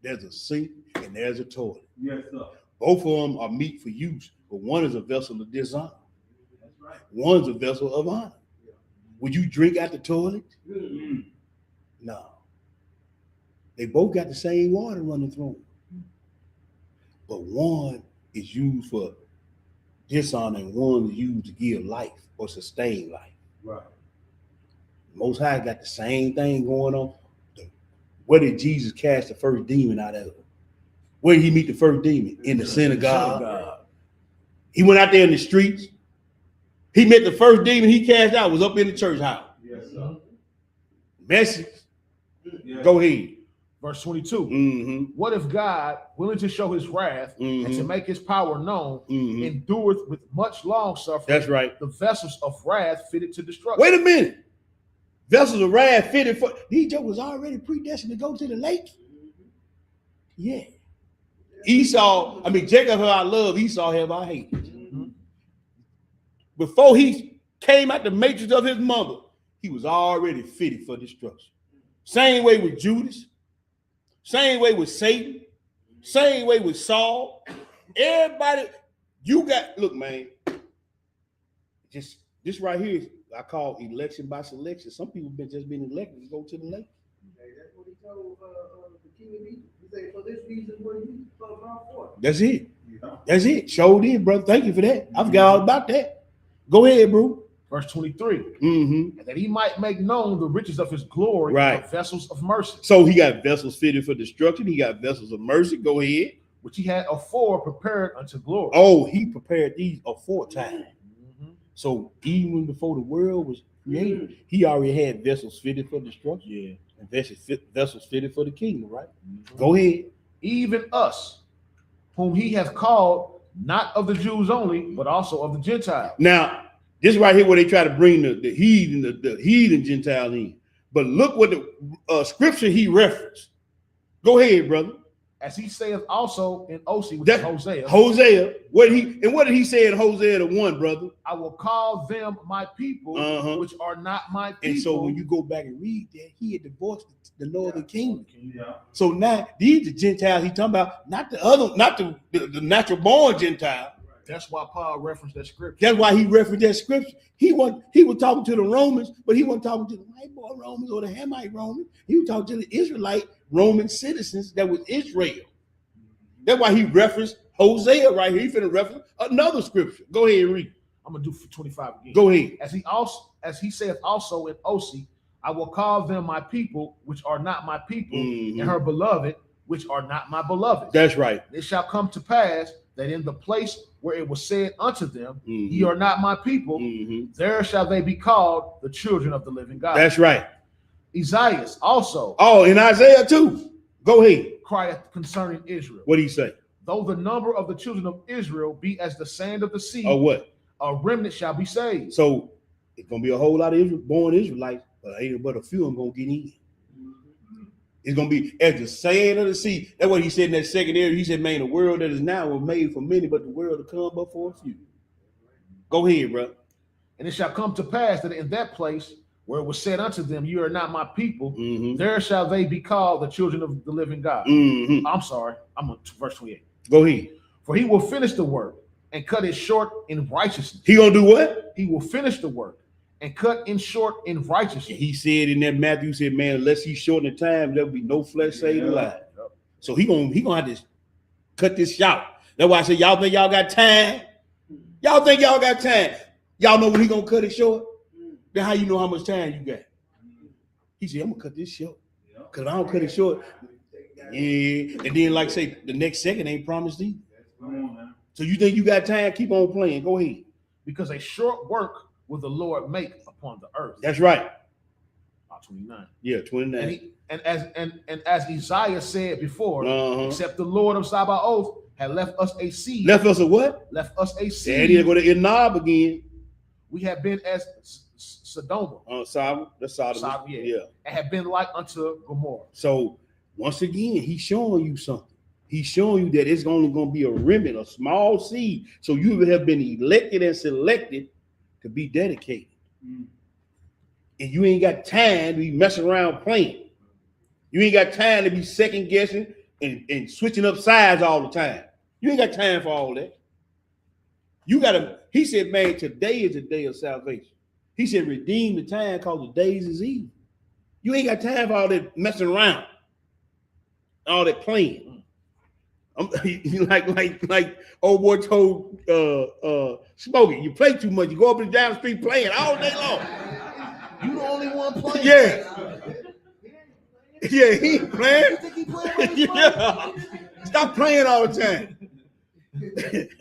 there's a sink and there's a toilet. Yes, sir. Both of them are meet for use, but one is a vessel of dishonor. That's right. One's a vessel of honor. Would you drink at the toilet? No. They both got the same water running through them. But one is used for dishonor and one is used to give life or sustain life. Right. Most High got the same thing going on. Where did Jesus cast the first demon out of? Where did he meet the first demon? In the synagogue. He went out there in the streets. He met the first demon he cast out was up in the church house. Yes, sir. Message. Yes. Go ahead. Verse 22. What if God, willing to show his wrath and to make his power known, endureth with much long suffering? That's right. The vessels of wrath fitted to destruction. Wait a minute. Vessels of wrath fitted for these jokers already predestined to go to the lake. Yeah. Esau, Jacob have I love, Esau have I hate. Before he came out the matrix of his mother, he was already fitted for destruction. Same way with Judas, same way with Satan, same way with Saul. Everybody, look, man, just this right here, I call election by selection. Some people just been elected to go to the lake. That's what he told the king of Egypt. He said, for this reason, what you thought about for? That's it. That's it. Showed in, brother. Thank you for that. I forgot all about that. Go ahead, bro. Verse 23. Mm-hmm. And that he might make known the riches of his glory, right, of vessels of mercy. So he got vessels fitted for destruction. He got vessels of mercy. Go ahead. Which he had afore prepared unto glory. Oh, he prepared these aforetime. So even before the world was created, he already had vessels fitted for destruction. Yeah. And vessels fitted for the kingdom, right? Go ahead. Even us, whom he hath called, not of the Jews only, but also of the Gentiles. Now, this right here where they try to bring the heathen Gentile in. But look what the scripture he referenced. Go ahead, brother. As he saith also in Osee, which is Hosea. Hosea. What did he say in Hosea the 1, brother? I will call them my people, which are not my people. And so when you go back and read that, he had divorced the northern kingdom. Yeah. So now these the Gentiles he's talking about, not the natural born Gentile. That's why Paul referenced that scripture. That's why he referenced that scripture. He was talking to the Romans, but he wasn't talking to the white boy Romans or the Hamite Romans. He was talking to the Israelite Roman citizens that was Israel. That's why he referenced Hosea right here. He finna reference another scripture. Go ahead and read. I'm gonna do 25 again. Go ahead. As he saith also in Osee, I will call them my people, which are not my people, and her beloved, which are not my beloved. That's right. It shall come to pass that in the place where it was said unto them, ye are not my people, there shall they be called the children of the living God. That's right. Isaiah also. Oh, in Isaiah too. Go ahead. Crieth concerning Israel. What did he say? Though the number of the children of Israel be as the sand of the sea, or what? A remnant shall be saved. So it's gonna be a whole lot of born Israelites, but a few of them gonna get in. It's gonna be as the sand of the sea. That's what he said in that second area. He said, "Man, the world that is now was made for many, but the world to come but for a few." Go ahead, bro. And it shall come to pass that in that place where it was said unto them, "You are not my people," there shall they be called the children of the living God. I'm sorry. I'm on verse 28. Go ahead. For he will finish the work and cut it short in righteousness. He gonna do what? He will finish the work and cut in short in righteousness. He said in that Matthew, said, "Man, unless he shorten the time, there'll be no flesh saved alive." So he gonna have to cut this short. That's why I said, y'all think y'all got time? Y'all think y'all got time? Y'all know when he gonna cut it short? Then how you know how much time you got? He said, "I'm gonna cut this short, because if I don't cut it short, yeah." And then, like say, the next second ain't promised either. So you think you got time? Keep on playing. Go ahead. Because a short work will the Lord make upon the earth. That's right. 29. Yeah, 29. And as Isaiah said before, except the Lord of Sabaoth had left us a seed. Left us a what? Left us a seed. And he'll go to Enob again. We have been as Sodom. Sodom. That's Sodom. Yeah. And have been like unto Gomorrah. So once again, he's showing you something. He's showing you that it's only going to be a remnant, a small seed. So you have been elected and selected to be dedicated. And you ain't got time to be messing around playing. You ain't got time to be second guessing and switching up sides all the time. You ain't got time for all that. You got to, he said, man, today is the day of salvation. He said, redeem the time because the days is evil. You ain't got time for all that messing around, all that playing. Like old boy told Smokey, you play too much. You go up and down the street playing all day long. You the only one playing. Yeah. Yeah, he ain't playing. You think he playing? Yeah. Stop playing all the time.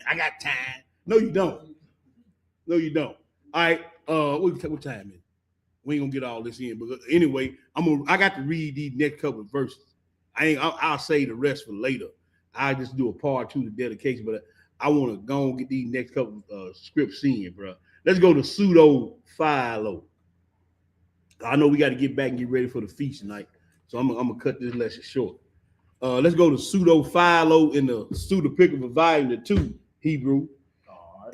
I got time. No, you don't. No, you don't. All right. What time is it? We ain't gonna get all this in, but anyway, I got to read these next couple of verses. I'll say the rest for later. I just do a part 2 to dedication, but I want to go and get these next couple scripts in, bro. Let's go to pseudo philo. I know we got to get back and get ready for the feast tonight, so I'm gonna cut this lesson short. Let's go to pseudo philo in the pseudepigrapha volume 2 Hebrew,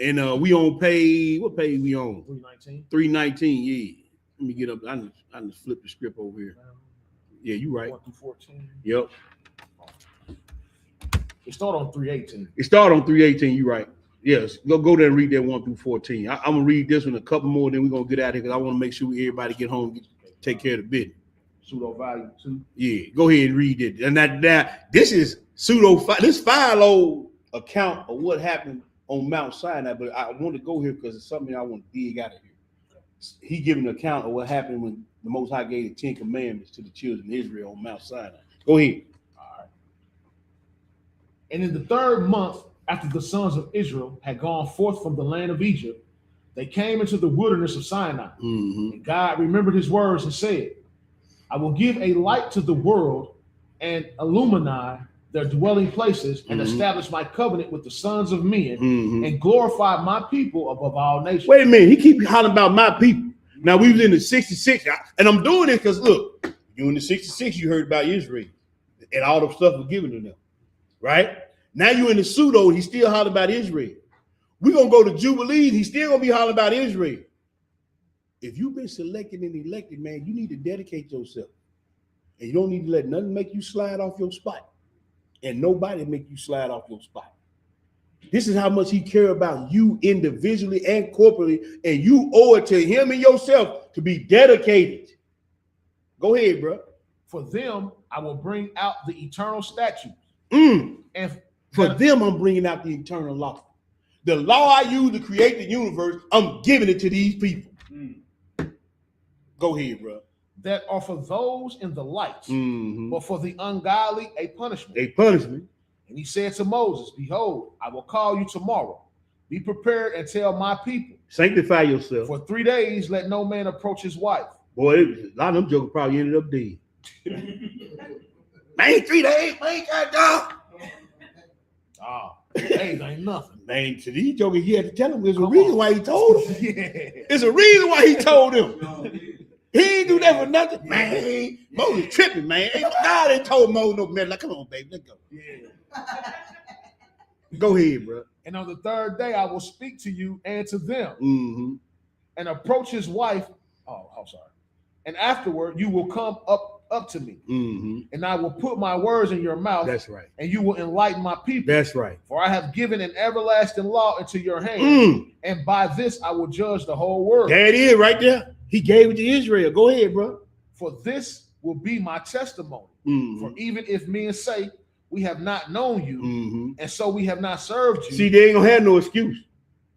and we on page, what page we on? 319. 319. Yeah. Let me get up. I just flip the script over here. Yeah, you right. 1 through 14. Yep. It started on 318. It started on 318. You right. Yes. Go there and read that 1 through 14. I'm gonna read this one, a couple more, then we're gonna get out of here because I want to make sure everybody get home, take care of the business. Pseudo volume 2. Yeah, go ahead and read it. And that this is this Philo account of what happened on Mount Sinai, but I want to go here because it's something I want to dig out of here. He giving an account of what happened when the Most High gave the 10 Commandments to the children of Israel on Mount Sinai. Go ahead. All right. And in the 3rd month, after the sons of Israel had gone forth from the land of Egypt, they came into the wilderness of Sinai. Mm-hmm. And God remembered his words and said, I will give a light to the world and illumine their dwelling places and establish my covenant with the sons of men and glorify my people above all nations. Wait a minute. He keep hollering about my people. Now we was in the 66, and I'm doing this because look, you in the 66, you heard about Israel and all the stuff was given to them, right? Now you in the pseudo, he still hollering about Israel. We're gonna go to Jubilees, he's still gonna be hollering about Israel. If you've been selected and elected, man, you need to dedicate yourself. And you don't need to let nothing make you slide off your spot. And nobody make you slide off your spot. This is how much he cares about you individually and corporately, and you owe it to him and yourself to be dedicated. Go ahead, bro. For them, I will bring out the eternal statutes. And for them, I'm bringing out the eternal law. The law I use to create the universe, I'm giving it to these people. Go ahead, bro. That are for those in the light, but for the ungodly, a punishment. A punishment. And he said to Moses, behold, I will call you tomorrow. Be prepared and tell my people. Sanctify yourself. For 3 days, let no man approach his wife. Boy, a lot of them jokers probably ended up dead. Man, 3 days, man, goddamn. Days ain't nothing. Man, to these jokers, he had to tell them there's a reason why he told them. Yeah. There's a reason why he told them. He ain't do that for nothing. Man, Moses tripping, man. God ain't told Moses no man. Like, come on, baby, let's go. Yeah. Go ahead, bro. And on the 3rd day, I will speak to you and to them and approach his wife. Sorry. And afterward, you will come up to me and I will put my words in your mouth. That's right. And you will enlighten my people. That's right. For I have given an everlasting law into your hand. And by this, I will judge the whole world. There it is right there. He gave it to Israel. Go ahead, bro. For this will be my testimony. For even if men say, we have not known you, and so we have not served you. See, they ain't gonna have no excuse.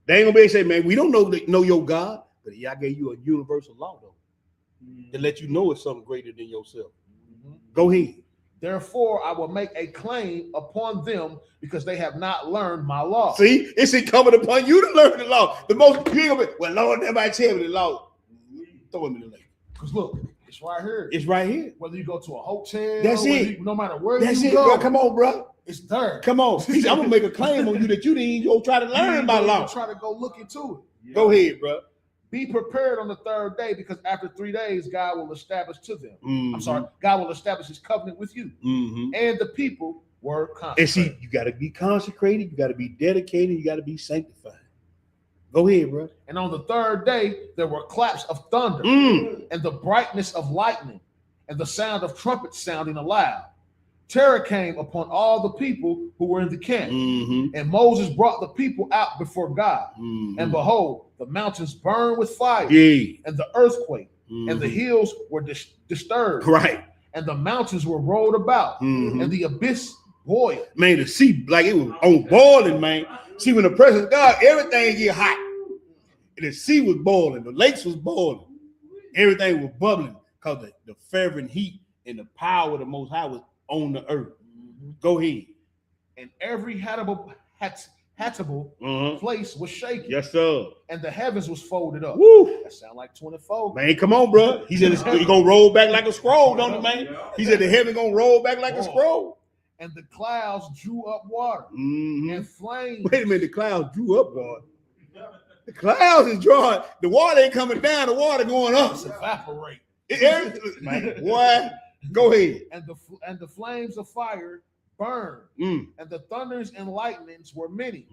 They ain't gonna be able to say, man, we don't know your God, but yeah, I gave you a universal law though, to let you know it's something greater than yourself. Go ahead. Therefore, I will make a claim upon them because they have not learned my law. See, it's incumbent upon you to learn the law. The most you ain't gonna be, well, Lord, nobody tell me the law. Throw him in the lake. Because look, it's right here. It's right here. Whether you go to a hotel, that's it. No matter where that's you it, go, bro. Come on, bro. It's there. Come on. I'm gonna make a claim on you that you didn't even go try to learn my law. Try to go look into it. Go ahead, bro. Be prepared on the 3rd day, because after 3 days, God will establish to them. God will establish his covenant with you. And the people were consecrated. And see, you got to be consecrated, you got to be dedicated, you got to be sanctified. Go ahead, bro. And on the 3rd day, there were claps of thunder and the brightness of lightning and the sound of trumpets sounding aloud. Terror came upon all the people who were in the camp. And Moses brought the people out before God. And behold, the mountains burned with fire, and the earthquake, and the hills were disturbed. Right. And the mountains were rolled about, and the abyss boiled. Man, the sea, like it was on boiling, man. See, when the presence of God, everything get hot. And the sea was boiling, the lakes was boiling. Everything was bubbling because the fervent heat and the power of the Most High was on the earth. Go ahead. And every habitable place was shaking. Yes, sir. And the heavens was folded up. Woo. That sound like 24. Man, come on, bro. He said he gonna roll back like a scroll, don't it, man? He said the heaven gonna roll back like a scroll. And the clouds drew up water and flames. Wait a minute, the clouds drew up water. The clouds is drawing. The water ain't coming down. The water going up. It's evaporate. Man, boy, go ahead. And the flames of fire burned, and the thunders and lightnings were many,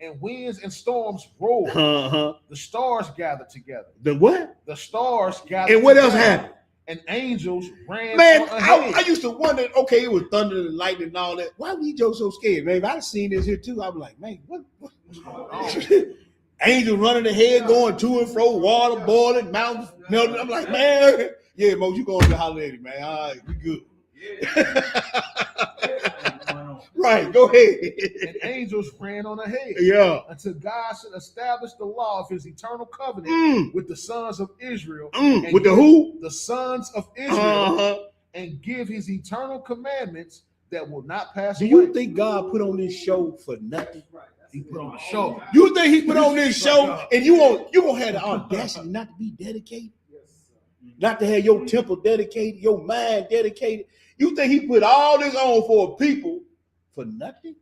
and winds and storms roared. The stars gathered together. The what? The stars gathered. And what together, else happened? And angels ran. Man, ahead. I used to wonder. Okay, it was thunder and lightning and all that. Why we Joe so scared, man? I've seen this here too. I'm like, man, what's going on? Angels running ahead, going to and fro, water boiling, mountains melting. I'm like, man, yeah, Mo, you going to holler at it, man. All right, we good. Right, go ahead. And angels ran on ahead. Yeah. Until God should establish the law of his eternal covenant with the sons of Israel. With the who? The sons of Israel. And give his eternal commandments that will not pass away. Do you think God put on this show for nothing? He put on a show. You think he put on this show and you gonna have the audacity not to be dedicated? Not to have your temple dedicated, your mind dedicated. You think he put all this on for people for nothing?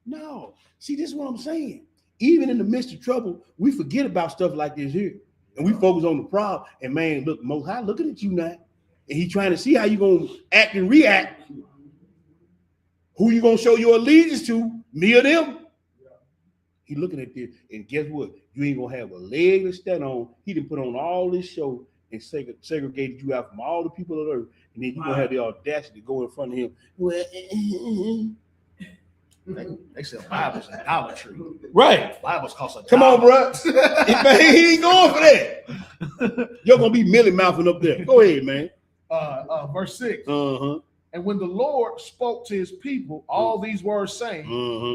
No. See, this is what I'm saying. Even in the midst of trouble, we forget about stuff like this here. And we focus on the problem. And man, look, Most High looking at you now. And he trying to see how you gonna act and react. Who you gonna show your allegiance to? Me or them? He looking at this, and guess what? You ain't gonna have a leg to stand on. He done put on all this show and segregated you out from all the people of earth, and then you gonna have the audacity to go in front of him. Well, they sell Bibles in Dollar Tree. Right. Bibles cost $1. Come on, bro. Man, he ain't going for that. You're gonna be millie mouthing up there. Go ahead, man. Verse 6. Uh-huh. And when the Lord spoke to his people all these words, saying,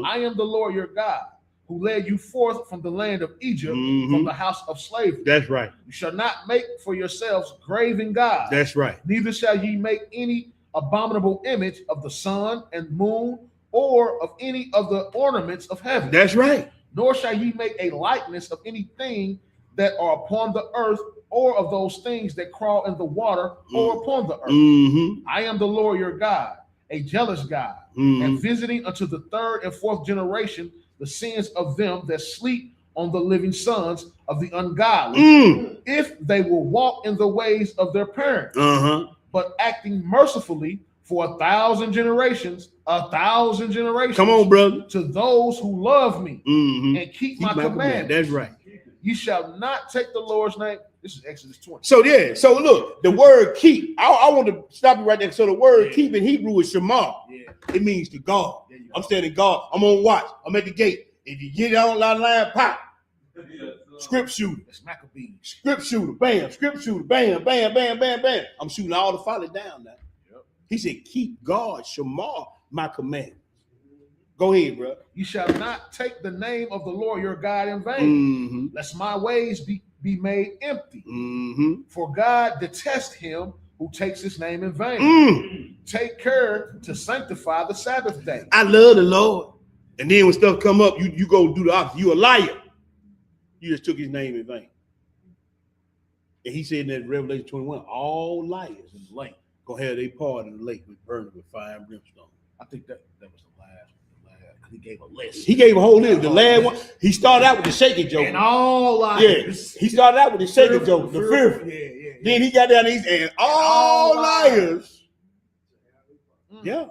I am the Lord your God, who led you forth from the land of Egypt, from the house of slavery. That's right. You shall not make for yourselves graven gods. That's right. Neither shall ye make any abominable image of the sun and moon, or of any of the ornaments of heaven. That's right. Nor shall ye make a likeness of anything that are upon the earth, or of those things that crawl in the water, or upon the earth. I am the Lord your God, a jealous God, and visiting unto the third and fourth generation the sins of them that sleep on the living sons of the ungodly, if they will walk in the ways of their parents, but acting mercifully for 1,000 generations, 1,000 generations. Come on, brother. To those who love me and keep my commandments. That's right. You shall not take the Lord's name. This is Exodus 20. So yeah, so look, the word keep. I want to stop you right there. So the word keep in Hebrew is Shema. It means to guard. I'm standing guard. I'm on watch. I'm at the gate. If you get on that line, pop. Script shooter. It's Maccabees. Script shooter. Bam. Script shooter. Bam. Bam. Bam. Bam. Bam. I'm shooting all the folly down now. He said, keep guard, Shema, my commandments. Go ahead, bro. You shall not take the name of the Lord your God in vain, lest my ways be made empty. For God detests him who takes his name in vain. Take care to sanctify the Sabbath day. I love the Lord. And then when stuff come up, you go do the opposite. You a liar. You just took his name in vain. And he said in that Revelation 21, all liars in the lake gonna have their part in the lake with burning with fire and brimstone. I think that was the last. He gave a list. He gave a whole list. The last one, he started out with the shaking joke. And all liars. Yeah, he started out with the shaking joke, the fearful. Yeah. Then he got down and all liars. Yeah.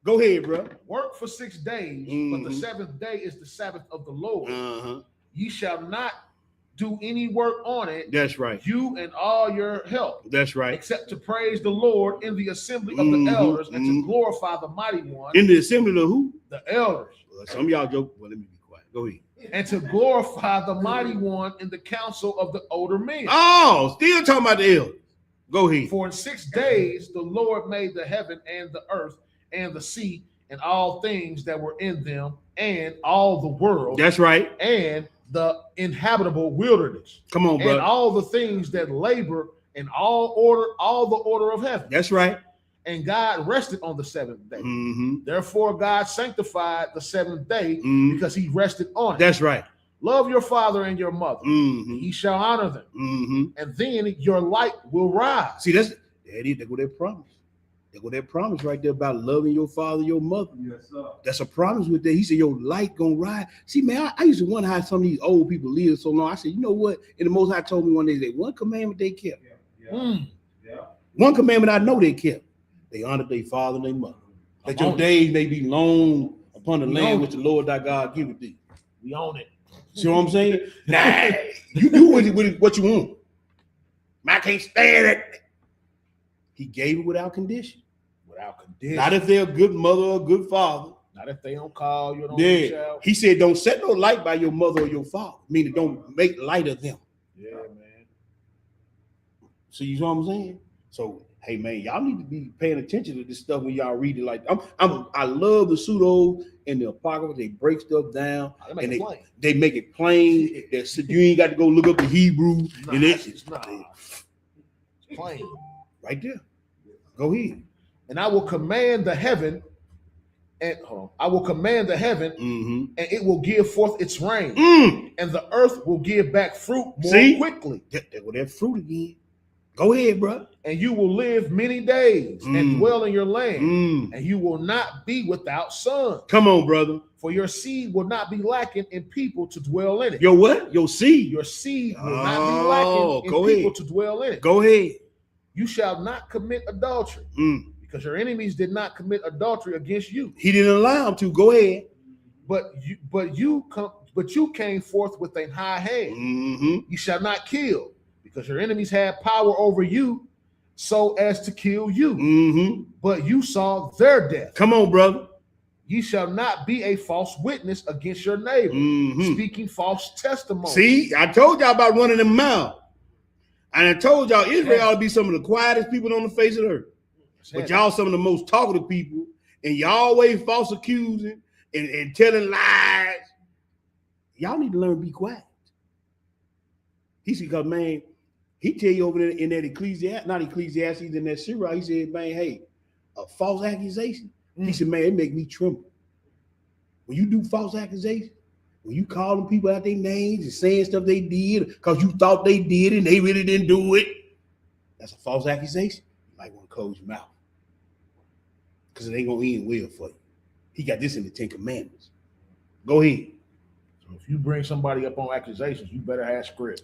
Go ahead, bro. Work for 6 days, but the seventh day is the Sabbath of the Lord. Ye shall not do any work on it. That's right. You and all your help. That's right. Except to praise the Lord in the assembly of the elders and to glorify the mighty one. In the assembly of who? The elders. Well, some of y'all joke. Well, let me be quiet. Go ahead. And to glorify the mighty one in the council of the older men. Oh, still talking about the elders. Go ahead. For in 6 days the Lord made the heaven and the earth and the sea and all things that were in them and all the world. That's right. And the inhabitable wilderness. Come on, brother. And all the things that labor in all the order of heaven. That's right. And God rested on the seventh day. Therefore, God sanctified the seventh day because he rested on it. That's right. Love your father and your mother. He shall honor them. And then your light will rise. See, there go that promise. There go that promise right there about loving your father, your mother. Yes, sir. That's a promise with that. He said, your light gonna rise. See, man, I used to wonder how some of these old people live so long. I said, you know what? And the Most High told me one day that one commandment they kept. Yeah. One commandment I know they kept. They honored their father and their mother. That your days may be long upon the land which the Lord thy God giveth thee. We own it. See what I'm saying? Nah, you do what you want. I can't stand it. He gave it without condition. Without condition. Not if they're a good mother or a good father. Not if they don't call you, don't reach out. He said, don't set no light by your mother or your father. Meaning, don't make light of them. Yeah, man. See, you know what I'm saying? So, hey, man, y'all need to be paying attention to this stuff when y'all read it. Like, I love the pseudo and the apocrypha. They break stuff down and they make it plain. So you ain't got to go look up the Hebrew. And it's plain. Right there. Go ahead. And I will command the heaven, and I will command the heaven, and it will give forth its rain, and the earth will give back fruit more quickly. That fruit again. Go ahead, bro. And you will live many days and dwell in your land, and you will not be without sons. Come on, brother. For your seed will not be lacking in people to dwell in it. Your what? Your seed. Your seed will not be lacking in people to dwell in it. Go ahead. You shall not commit adultery, because your enemies did not commit adultery against you. He didn't allow them to. Go ahead. But you came forth with a high hand. You shall not kill, because your enemies had power over you, so as to kill you. But you saw their death. Come on, brother. You shall not be a false witness against your neighbor, speaking false testimony. See, I told y'all about running them mouth. And I told y'all Israel ought to be some of the quietest people on the face of the earth. But y'all some of the most talkative people, and y'all always false accusing and telling lies. Y'all need to learn to be quiet. He said, because man, he tell you over there in that Ecclesiastes, in that Sirach, he said, man, hey, a false accusation. He said, man, it make me tremble. When you do false accusations, when you calling people out their names and saying stuff they did because you thought they did and they really didn't do it, that's a false accusation. You might want to close your mouth because it ain't going to end well for you. He got this in the 10 Commandments. Go ahead. So if you bring somebody up on accusations, you better have script.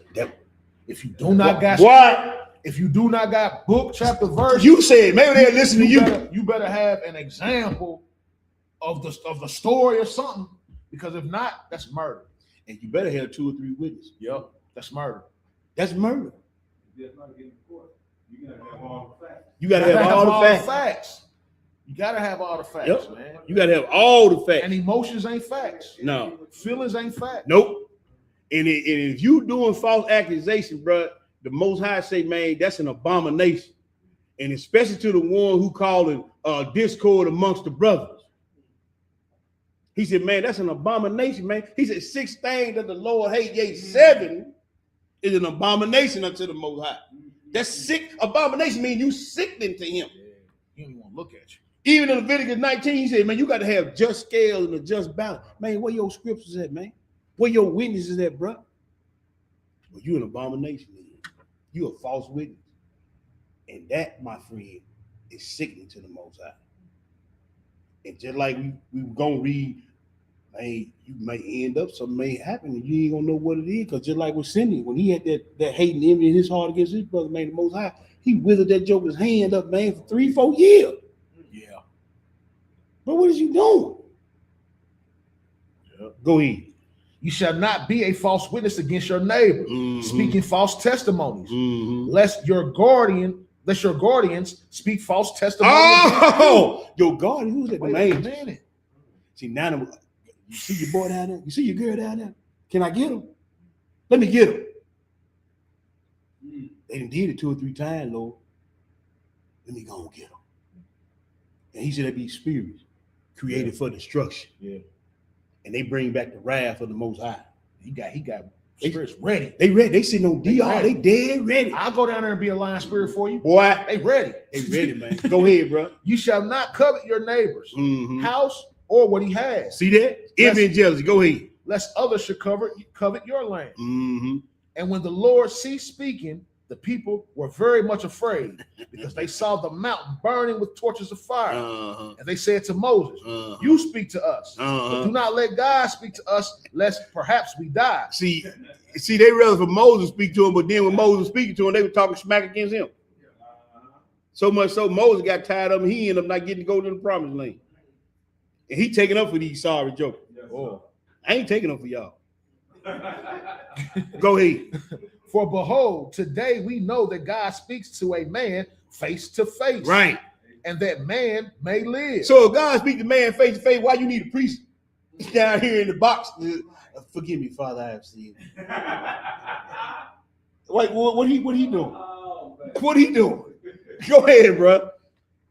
If you do not got what? If you do not got book, chapter, verse, you said maybe they'll listen to you. You better have an example of the story or something. Because if not, that's murder. And you better have 2 or 3 witnesses. Yep, that's murder. That's murder. You gotta have all the facts. You gotta have all the facts. You gotta have all the facts, man. You gotta have all the facts. And emotions ain't facts. No. Feelings ain't facts. Nope. And if you doing false accusation, bro, the Most High say, man, that's an abomination. And especially to the one who calling discord amongst the brothers. He said, man, that's an abomination, man. He said, 6 things that the Lord hates, yea, 7 is an abomination unto the Most High. That's sick. Abomination means you sickening to him. Yeah. He don't even want to look at you. Even in Leviticus 19, he said, man, you got to have just scales and a just balance. Man, where your scriptures at, man? Where your witnesses at, bro? Well, you an abomination. You a false witness. And that, my friend, is sickening to the Most High. And just like we were going to read, man, you may end up, something may happen, and you ain't going to know what it is. Because just like with Cindy, when he had that hate and envy in his heart against his brother, man, the Most High, he withered that joker's hand up, man, for 3-4 years. Yeah. But what is you doing? Yeah. Go ahead. You shall not be a false witness against your neighbor, speaking false testimonies, lest your guardians speak false testimonies. Oh, your guardian, who's that? Wait The a angels. minute. See, now you see your boy down there? You see your girl down there? Can I get him? Let me get him. They done did it 2 or 3 times, Lord. Let me go and get him. And he said there be spirits created for destruction. Yeah. And they bring back the wrath of the Most High. He got spirits ready. They ready. They sitting on DR. They dead ready. I'll go down there and be a lion spirit for you. Boy, They ready. they ready, man. Go ahead, bro. You shall not covet your neighbor's house or what he has. See that? Envy and jealousy. Go ahead. Lest others should covet your land. Mm-hmm. And when the Lord ceased speaking, the people were very much afraid because they saw the mountain burning with torches of fire. And they said to Moses, you speak to us, but do not let God speak to us, lest perhaps we die. See, they rather for Moses speak to him, but then when Moses was speaking to him, they were talking smack against him. So much so Moses got tired of him, he ended up not getting to go to the promised land. And he taking up for these sorry jokers. Oh, I ain't taking up for y'all. Go ahead. For behold, today we know that God speaks to a man face to face. Right. And that man may live. So if God speaks to man face to face, why you need a priest down here in the box? Forgive me, Father, I have sinned. Like, what he doing? What he doing? Go ahead, bro.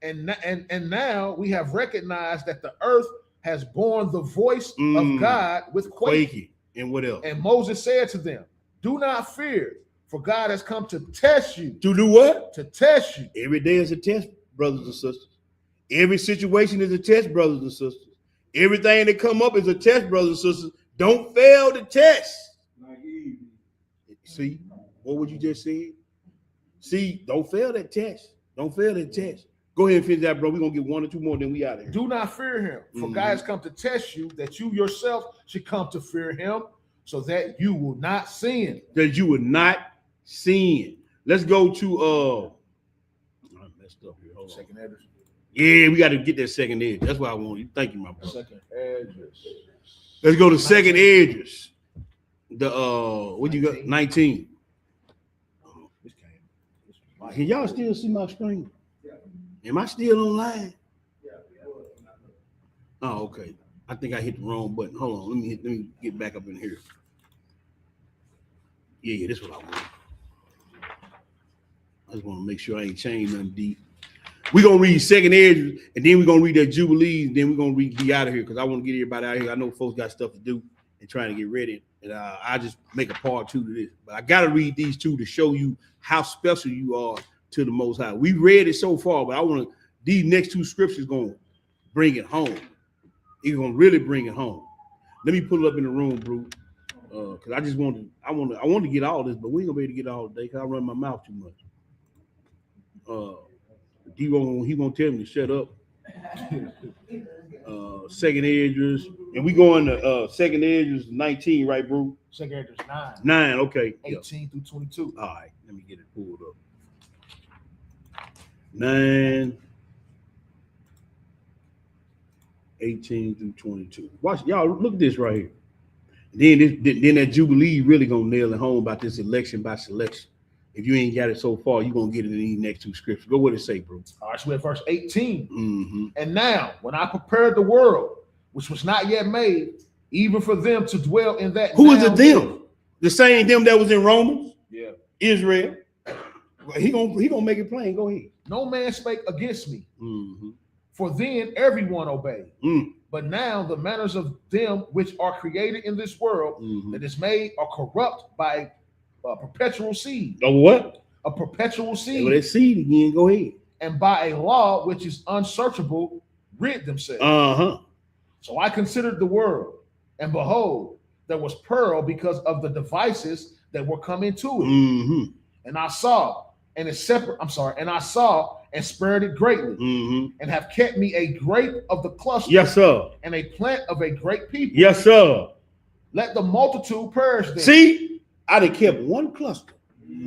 And now we have recognized that the earth has borne the voice of God with quaking. And what else? And Moses said to them, do not fear, for God has come to test you. To do what? To test you. Every day is a test, brothers and sisters. Every situation is a test, brothers and sisters. Everything that come up is a test, brothers and sisters. Don't fail the test. See, what would you just say? See, don't fail that test. Don't fail that test. Go ahead and finish that, bro. We're going to get one or two more, then we out of here. Do not fear him, for God has come to test you, that you yourself should come to fear him, so that you will not sin. That you will not sin. Let's go to I messed up here. Hold on. Second address. Yeah, we got to get that second edge. That's why I want you. Thank you, my brother. Second address. Let's go to second edges. The what you got? 19. Can y'all still see my screen? Am I still online? Oh, okay. I think I hit the wrong button. Hold on. Let me get back up in here. Yeah, this is what I want. I just want to make sure I ain't changed nothing deep. We're going to read second edges, and then we're going to read that Jubilees, and then we're going to be out of here because I want to get everybody out of here. I know folks got stuff to do and trying to get ready, and I just make a part two to this. But I got to read these two to show you how special you are to the Most High. We read it so far, but I want to, these next two scriptures going to bring it home. It's going to really bring it home. Let me pull it up in the room, bro. Because I just want to get all this, but we ain't gonna be able to get all today because I run my mouth too much. He won't tell me to shut up. Second edges, and we going to second edges 19, right, bro? Second address 9. 9, okay. 18 through 22. All right, let me get it pulled up. 9, 18 through 22. Watch, y'all, look at this right here. Then that Jubilee really gonna nail it home about this election by selection. If you ain't got it so far, you're gonna get it in these next two scriptures. Go what it say, bro. All right, so we're at verse 18. And now, when I prepared the world, which was not yet made, even for them to dwell in that. Who is it them? The same them that was in Romans? Yeah. Israel. He gonna make it plain. Go ahead. No man spake against me. For then everyone obeyed. But now the manners of them which are created in this world that is made are corrupt by a perpetual seed. A what? A perpetual seed. Well, that seed again. Go ahead. And by a law which is unsearchable, rid themselves. So I considered the world, and behold, there was pearl because of the devices that were come into it. And I saw, and it's separate. And I saw and spared it greatly, and have kept me a grape of the cluster. Yes, sir. And a plant of a great people. Yes, sir. Let the multitude perish then. See, I done kept one cluster,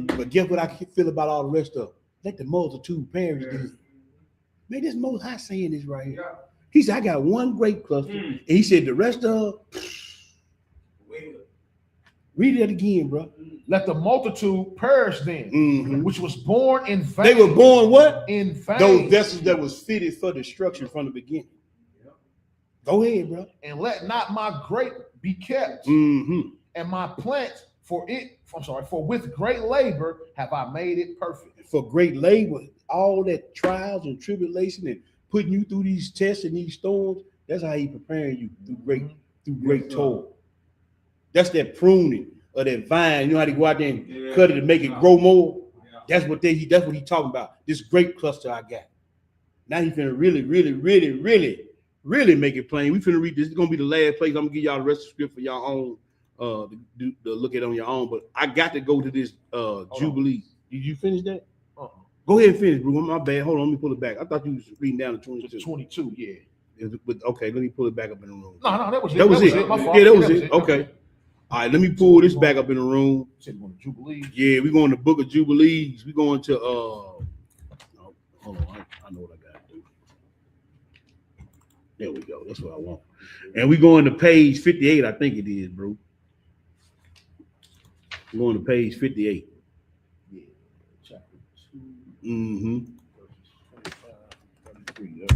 but guess what I feel about all the rest of them? Let the multitude perish then. Man, this Most High saying this right here. He said, I got one grape cluster, and he said the rest of read it again, bro. Let the multitude perish then, which was born in vain. They were born what? In vain. Those vessels that was fitted for destruction from the beginning. Go ahead, bro. And let not my grape be kept, and my plant for with great labor have I made it perfect. For great labor, all that trials and tribulation and putting you through these tests and these storms, that's how he preparing you through great toil. That's that pruning of that vine. You know how they go out there and cut it to make it grow more? That's what he talking about. This grape cluster I got. Now he finna really make it plain. We finna read this. It's gonna be the last place. I'm gonna give y'all the rest of the script for y'all own to look at on your own. But I got to go to this Jubilee. Did you finish that? Uh-uh. Go ahead and finish, bro. My bad. Hold on, let me pull it back. I thought you was reading down to 22. 22, yeah. But okay, let me pull it back up in the room. No, that was it. That was it. My fault. Yeah, that was it. Okay. All right, let me pull this back up in the room. Jubilees. Yeah, we're going to Book of Jubilees. We're going to hold on, I know what I gotta do. There we go. That's what I want. And we're going to page 58, I think it is, bro. We're going to page 58. Yeah, chapter 2. Mm-hmm. Verses 25, 33.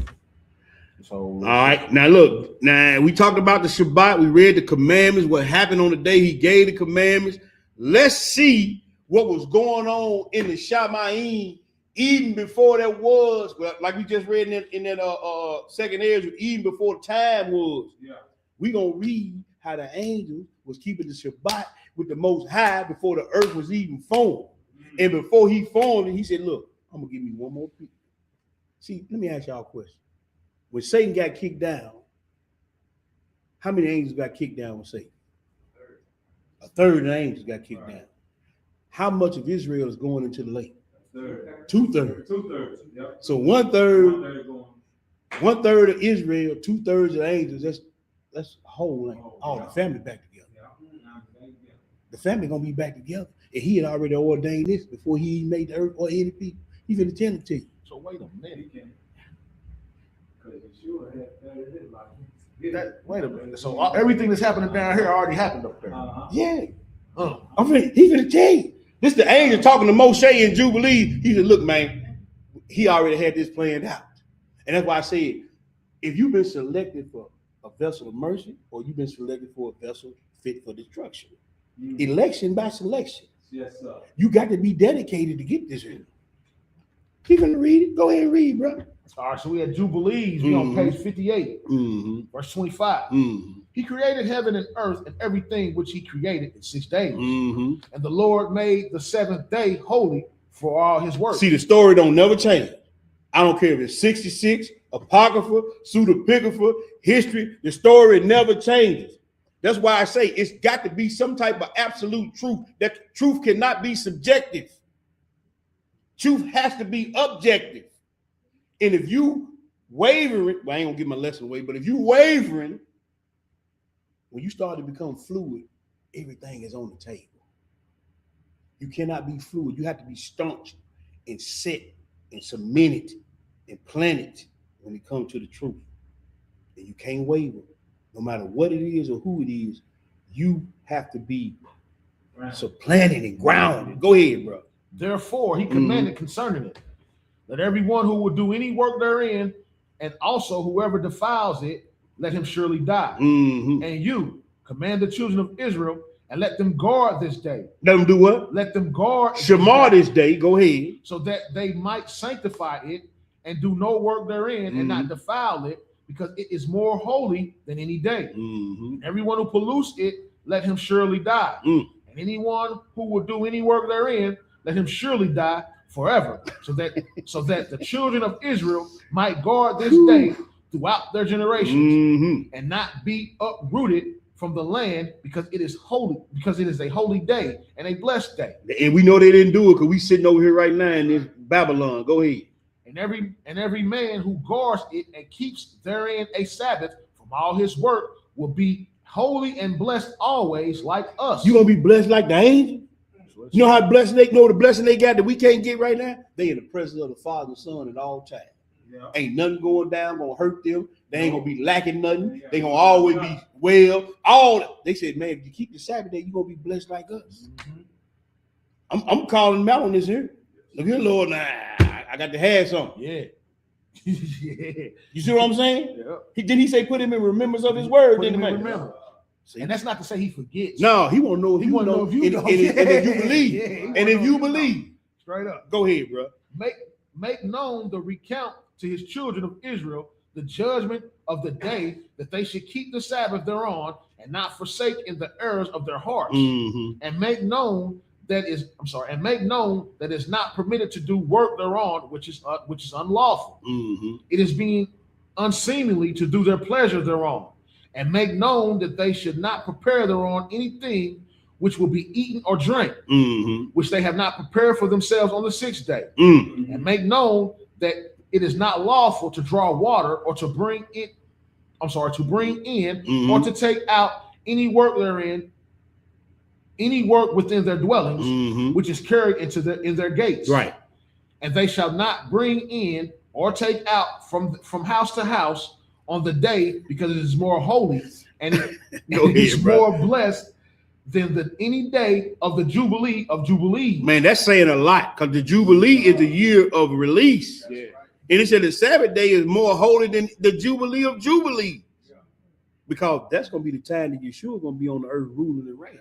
So, all right. Now look, we talked about the Shabbat. We read the commandments, what happened on the day he gave the commandments. Let's see what was going on in the Shamayim even before that was, like we just read in that second Ezra, even before time was. Yeah. We're going to read how the angels was keeping the Shabbat with the Most High before the earth was even formed. Mm-hmm. And before he formed it, he said, look, I'm going to give me one more piece. See, let me ask y'all a question. When Satan got kicked down, how many angels got kicked down with Satan? A third of the angels got kicked down. How much of Israel is going into the lake? 2/3. 2/3. Yep. So 1/3. 1/3 of Israel, 2/3 of the angels. That's a whole land. All the family back together. The family gonna be back together, and he had already ordained this before he made the earth or any people. He's gonna tell it to you. So wait a minute. Wait a minute. So everything that's happening down here already happened up there. Yeah. He's gonna tell you. This the angel talking to Moshe in Jubilee. He said, look, man, he already had this planned out. And that's why I said, if you've been selected for a vessel of mercy, or you've been selected for a vessel fit for destruction. Election by selection. Yes, sir. You got to be dedicated to get this in. You gonna read it? Go ahead and read, bro. All right, so we had Jubilees. We on page 58, verse 25. He created heaven and earth and everything which he created in 6 days. And the Lord made the seventh day holy for all his work. See, the story don't never change. I don't care if it's 66, Apocrypha, Pseudepigrapha, history, the story never changes. That's why I say it's got to be some type of absolute truth. That truth cannot be subjective. Truth has to be objective. And if you wavering, well, I ain't gonna give my lesson away, but if you wavering, when you start to become fluid, everything is on the table. You cannot be fluid. You have to be staunch and set and cemented and planted when it comes to the truth. And you can't waver. No matter what it is or who it is, you have to be supplanted and grounded. Go ahead, bro. Therefore, he commanded concerning it, that everyone who will do any work therein, and also whoever defiles it, let him surely die. And you command the children of Israel, and let them guard this day. Let them do what? Let them guard Shamar this day. Go ahead. So that they might sanctify it and do no work therein and not defile it, because it is more holy than any day. Everyone who pollutes it, let him surely die. And anyone who will do any work therein, let him surely die forever, so that the children of Israel might guard this day throughout their generations, and not be uprooted from the land, because it is holy, because it is a holy day and a blessed day. And we know they didn't do it because we sitting over here right now in this Babylon. Go ahead. And every man who guards it and keeps therein a Sabbath from all his work will be holy and blessed always, like us. You gonna be blessed like the angel? You know how blessed they know the blessing they got that we can't get right now? They in the presence of the Father and Son at all times. Yeah. Ain't nothing going down gonna hurt them. They ain't gonna be lacking nothing. They gonna always be well. They said, man, if you keep the Sabbath day, you gonna be blessed like us. I'm calling them out on this here. Look here, Lord. Nah, I got to have something. Yeah. You see what I'm saying? Yeah. Didn't he say put him in remembrance of his word? Put him in remembrance. See? And that's not to say he forgets. No, he won't know if you know. And if you believe. And if you believe. Straight up. Go ahead, bro. Make known the recount to his children of Israel the judgment of the day, that they should keep the Sabbath thereon and not forsake in the errors of their hearts. And make known that is not permitted to do work thereon, which is unlawful. It is being unseemly to do their pleasure thereon. And make known that they should not prepare thereon anything which will be eaten or drank, Mm-hmm. which they have not prepared for themselves on the 6th day, Mm. and make known that it is not lawful to draw water or to bring in, or to take out any work therein, any work within their dwellings, Mm-hmm. which is carried in their gates. Right. And they shall not bring in or take out from house to house on the day, because it is more holy and it is more blessed than any day of the Jubilee of Jubilees. Man, that's saying a lot, because the Jubilee is the year of release. Yeah. And it said the Sabbath day is more holy than the Jubilee of Jubilees. Because that's going to be the time that Yeshua is going to be on the earth ruling and reigning.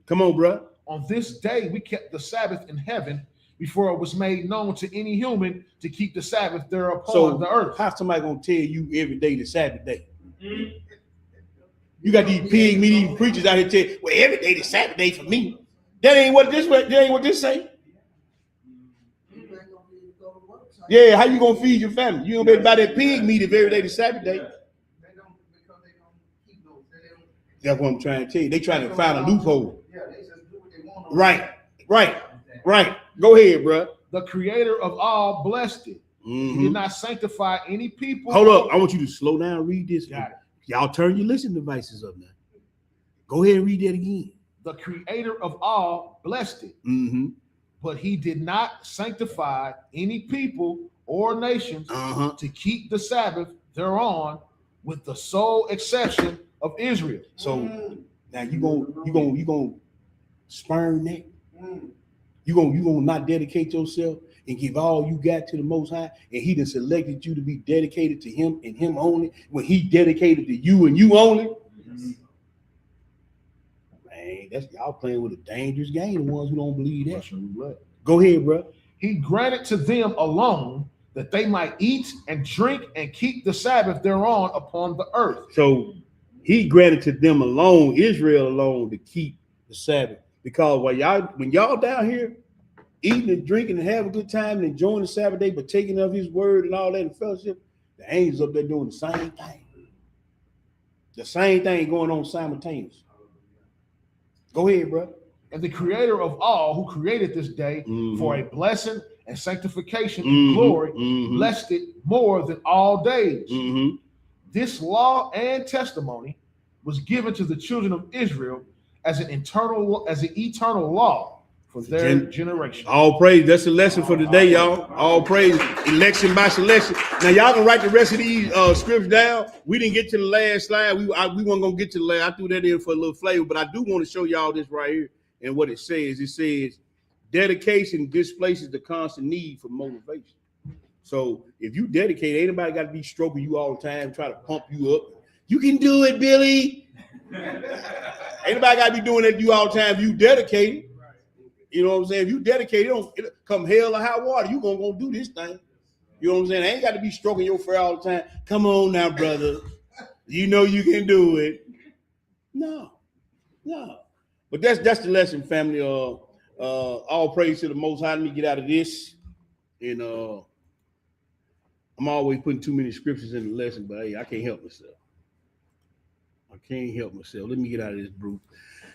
Come on, bro. On this day, we kept the Sabbath in heaven before it was made known to any human to keep the Sabbath there upon the earth. How somebody going to tell you every day the Sabbath day? Mm-hmm. You got these pig meat eating preachers out here telling, well, every day the Sabbath day for me. That ain't what this say. Yeah, how you gonna feed your family? You gonna be able to buy that pig meat if every day the Sabbath day? That's what I'm trying to tell you. They trying to find a loophole. Right. Go ahead, bro. The Creator of all blessed it. Mm-hmm. He did not sanctify any people. Hold up. I want you to slow down and read this. Got it. Y'all turn your listening devices up now. Go ahead and read that again. The Creator of all blessed it. Mm-hmm. But he did not sanctify any people or nations to keep the Sabbath thereon, with the sole exception of Israel. So now you gonna spurn that? You gonna not dedicate yourself and give all you got to the Most High, and He done selected you to be dedicated to Him and Him only, when He dedicated to you and you only? Man, that's y'all playing with a dangerous game. The ones who don't believe that. Go ahead, bro. He granted to them alone that they might eat and drink and keep the Sabbath thereon upon the earth. So He granted to them alone, Israel alone, to keep the Sabbath. Because when y'all down here eating and drinking and having a good time and enjoying the Sabbath day, but taking of His word and all that in fellowship, the angels up there doing the same thing. The same thing going on simultaneously. Go ahead, bro. And the Creator of all, who created this day for a blessing and sanctification and glory, blessed it more than all days. This law and testimony was given to the children of Israel as an eternal law for their generation. All praise. That's the lesson for today, y'all. All praise. Election by selection. Now y'all can write the rest of these scripts down. We didn't get to the last slide. We weren't gonna get to the last. I threw that in for a little flavor, but I do want to show y'all this right here and what it says. It says dedication displaces the constant need for motivation. So if you dedicate, ain't nobody got to be stroking you all the time, try to pump you up. You can do it, Billy. Ain't nobody got to be doing that to you all the time. If you dedicated, you know what I'm saying? If you dedicated, it'll come hell or high water, you gonna do this thing. You know what I'm saying? I ain't got to be stroking your fur all the time. Come on now, brother. You know you can do it. No. But that's the lesson, family. All praise to the Most High. Let me get out of this. And I'm always putting too many scriptures in the lesson, but hey, I can't help myself. Let me get out of this, bro.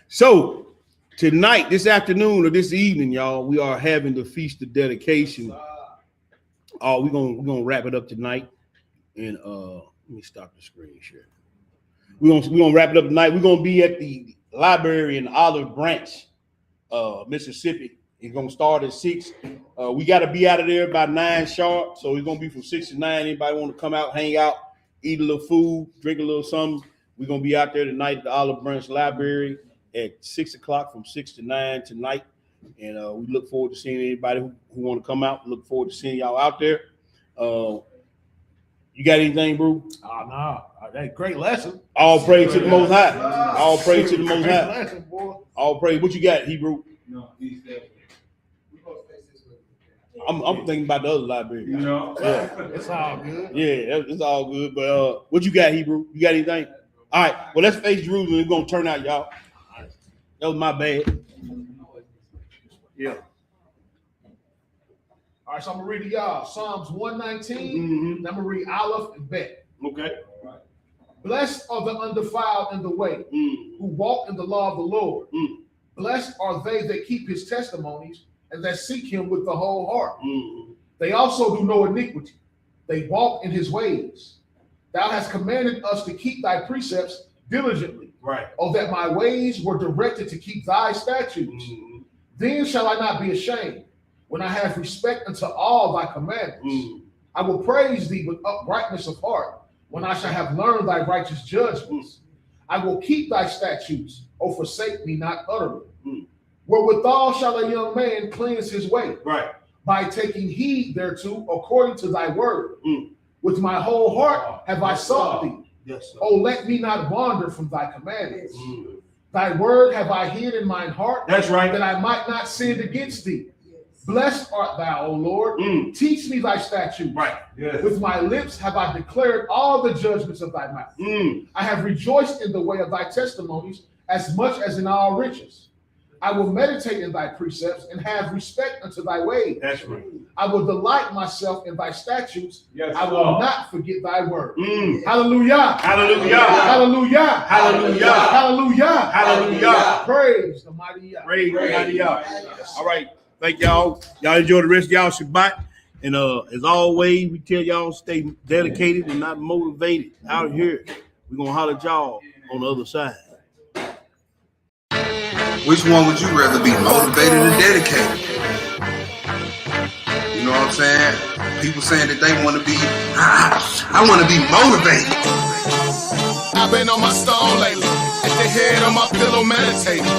So tonight, this afternoon, or this evening, y'all, we are having the Feast of Dedication. We're gonna wrap it up tonight. And let me stop the screen share. We're gonna wrap it up tonight. We're gonna be at the library in Olive Branch, Mississippi. It's gonna start at 6. We got to be out of there by 9 sharp. So it's gonna be from 6 to 9. Anybody want to come out, hang out, eat a little food, drink a little something? We're gonna be out there tonight at the Olive Branch Library at 6 o'clock from 6 to 9 tonight. And we look forward to seeing anybody who want to come out. Look forward to seeing y'all out there. You got anything, bro? No. That great lesson. All praise to the Most High. All praise to the Most High. Lesson, boy. All praise. What you got, Hebrew? No, he's there. I'm thinking about the other library. You know? Yeah. It's all good. Yeah, it's all good. But what you got, Hebrew? You got anything? All right. Well, let's face Jerusalem. It's gonna turn out, y'all. That was my bad. Yeah. All right, so I'm gonna read to y'all Psalms 119. I'm gonna read Aleph and Bet. Okay. Blessed are the undefiled in the way, who walk in the law of the Lord. Blessed are they that keep his testimonies and that seek him with the whole heart. They also do no iniquity. They walk in his ways. Thou hast commanded us to keep thy precepts diligently. Right. Oh, that my ways were directed to keep thy statutes. Then shall I not be ashamed when I have respect unto all thy commandments. I will praise thee with uprightness of heart when I shall have learned thy righteous judgments. I will keep thy statutes, O forsake me not utterly. Wherewithal shall a young man cleanse his way? Right. By taking heed thereto according to thy word. With my whole heart have I sought thee. Yes, sir. Oh, let me not wander from thy commandments. Thy word have I hid in mine heart. That's right. That I might not sin against thee. Blessed art thou, O Lord. Teach me thy statutes. Right. Yes. With my lips have I declared all the judgments of thy mouth. I have rejoiced in the way of thy testimonies as much as in all riches. I will meditate in thy precepts and have respect unto thy ways. That's right. I will delight myself in thy statutes. Yes, I will Lord. not forget thy word. Hallelujah. Hallelujah. Hallelujah. Hallelujah. Hallelujah. Hallelujah. Praise the mighty Yah. Praise the mighty Yah. All right. Thank y'all. Y'all enjoy the rest of y'all Shabbat. And as always, we tell y'all stay dedicated and not motivated out here. We're going to holler at y'all on the other side. Which one would you rather be, motivated or dedicated? You know what I'm saying? People saying that they want to be, I want to be motivated. I've been on my stone lately, at the head of my pillow meditating,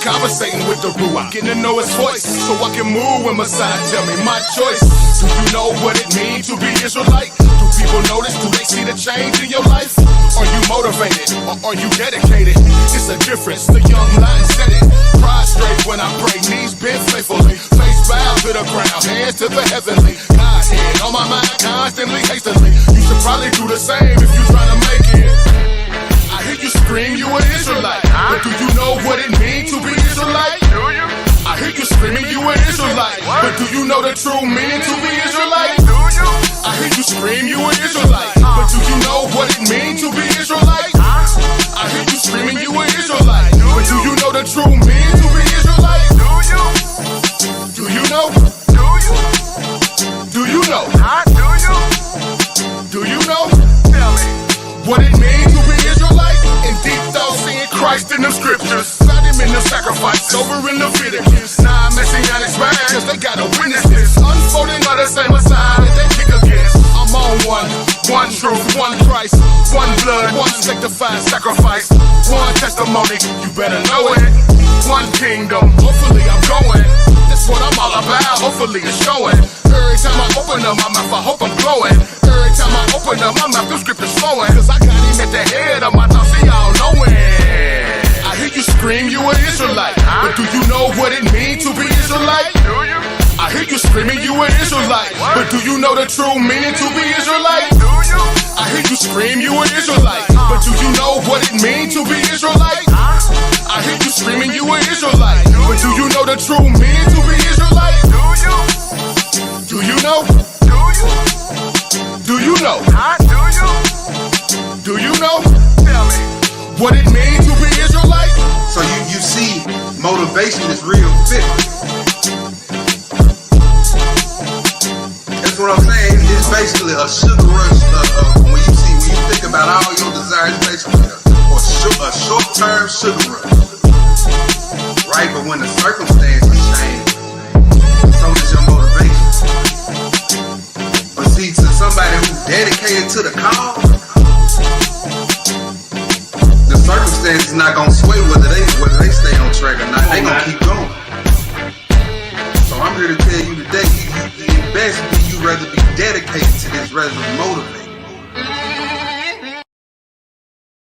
conversating with the Ruach, getting to know his voice, so I can move when Messiah tell me my choice. Do you know what it means to be Israelite? Do people notice? Do they see the change in your life? Are you motivated or are you dedicated? It's a difference, the young lion said it. Prostrate when I pray, knees bent faithfully, face bow to the ground, hands to the heavenly. Godhead on my mind constantly, hastily. You should probably do the same if you're trying to make it. I hear you scream, you an Israelite, but do you know what it means to be Israelite? Do you? I hear you screaming, you an Israelite, but do you know the true meaning to be Israelite? Do you? I hear you scream, you an Israelite, but do you know what it means to be Israelite? I hear you screaming, you an Israelite, but do you know the true meaning to be Israelite? Do you? Do you know? Do you? Do you know? Do you? Do you know? Tell me what it means to be Israelite. In deep thought, seeing Christ in the scriptures, found him in the sacrifice over in Leviticus. Nah, messianic smash, they gotta witness this unfolding of the same Messiah that they kick against. I'm on one truth, one Christ, one blood, one sanctified sacrifice, one testimony, you better know it. One kingdom, hopefully I'm going. That's what I'm all about, hopefully it's showing. Every time I open up my mouth, I hope I'm glowing. Every time I open up my mouth, the scripture's flowing. Cause I got him at the head of my thoughts, so y'all know it. I hear you scream, you an Israelite, but do you know what it means to be Israelite? Do you? I hear you screaming, you an Israelite, but do you know the true meaning to be Israelite? Do you? I hear you scream, you an Israelite, but do you know what it means to be Israelite? I hear you screaming, you an Israelite, but do you know the true meaning to be Israelite? Do you? Do you know? Do you? Do you know? Do you? Do you know? Tell me what it means to be Israelite. So you see, motivation is real fit. That's what I'm saying. It's basically a sugar rush. When you think about all your desires, basically a short-term sugar rush, right? But when the circumstances change, so does your motivation. But see, to somebody who's dedicated to the cause, the circumstances not gonna sway whether they stay on track or not. They gonna keep going. So I'm here to tell you today, you best be you rather be dedicated to this rather than